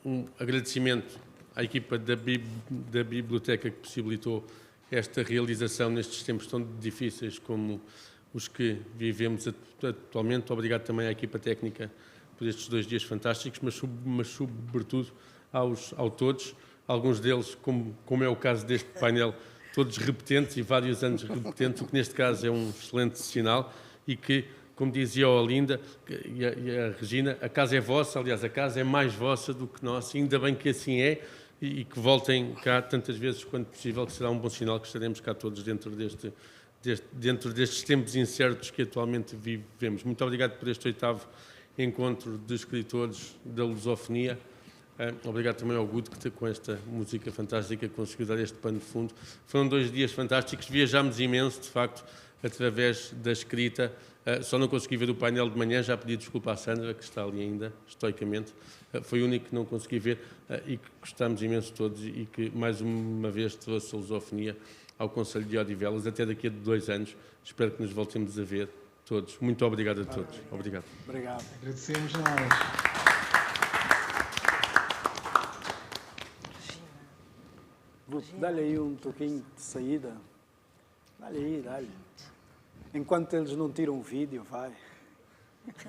Um agradecimento à equipa da Biblioteca que possibilitou esta realização nestes tempos tão difíceis como os que vivemos atualmente. Obrigado também à equipa técnica por estes 2 dias fantásticos, mas sobretudo aos autores, alguns deles, como é o caso deste painel, todos repetentes e vários anos repetentes, o que neste caso é um excelente sinal, e que, como dizia a Olinda e a Regina, a casa é vossa, aliás, a casa é mais vossa do que nossa, ainda bem que assim é, e que voltem cá tantas vezes quanto possível, que será um bom sinal que estaremos cá todos dentro destes tempos incertos que atualmente vivemos. Muito obrigado por este 8º encontro de escritores da lusofonia. Obrigado também ao Guto, que com esta música fantástica conseguiu dar este pano de fundo. Foram 2 dias fantásticos, viajámos imenso, de facto, através da escrita. Só não consegui ver o painel de manhã, já pedi desculpa à Sandra, que está ali ainda, estoicamente. Foi o único que não consegui ver e que gostámos imenso todos e que, mais uma vez, trouxe a lusofonia ao Conselho de Odivelas. Até daqui a 2 anos, espero que nos voltemos a ver todos. Muito obrigado a todos. Obrigado. Obrigado. Agradecemos nós. Dá-lhe aí um toquinho de saída. Dá-lhe aí, dá-lhe. Enquanto eles não tiram o vídeo, vai. Está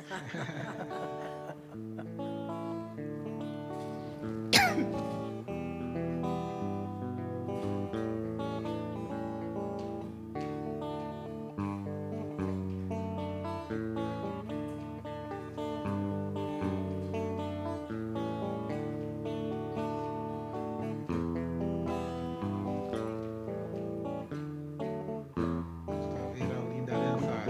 a ver a linda a dançar.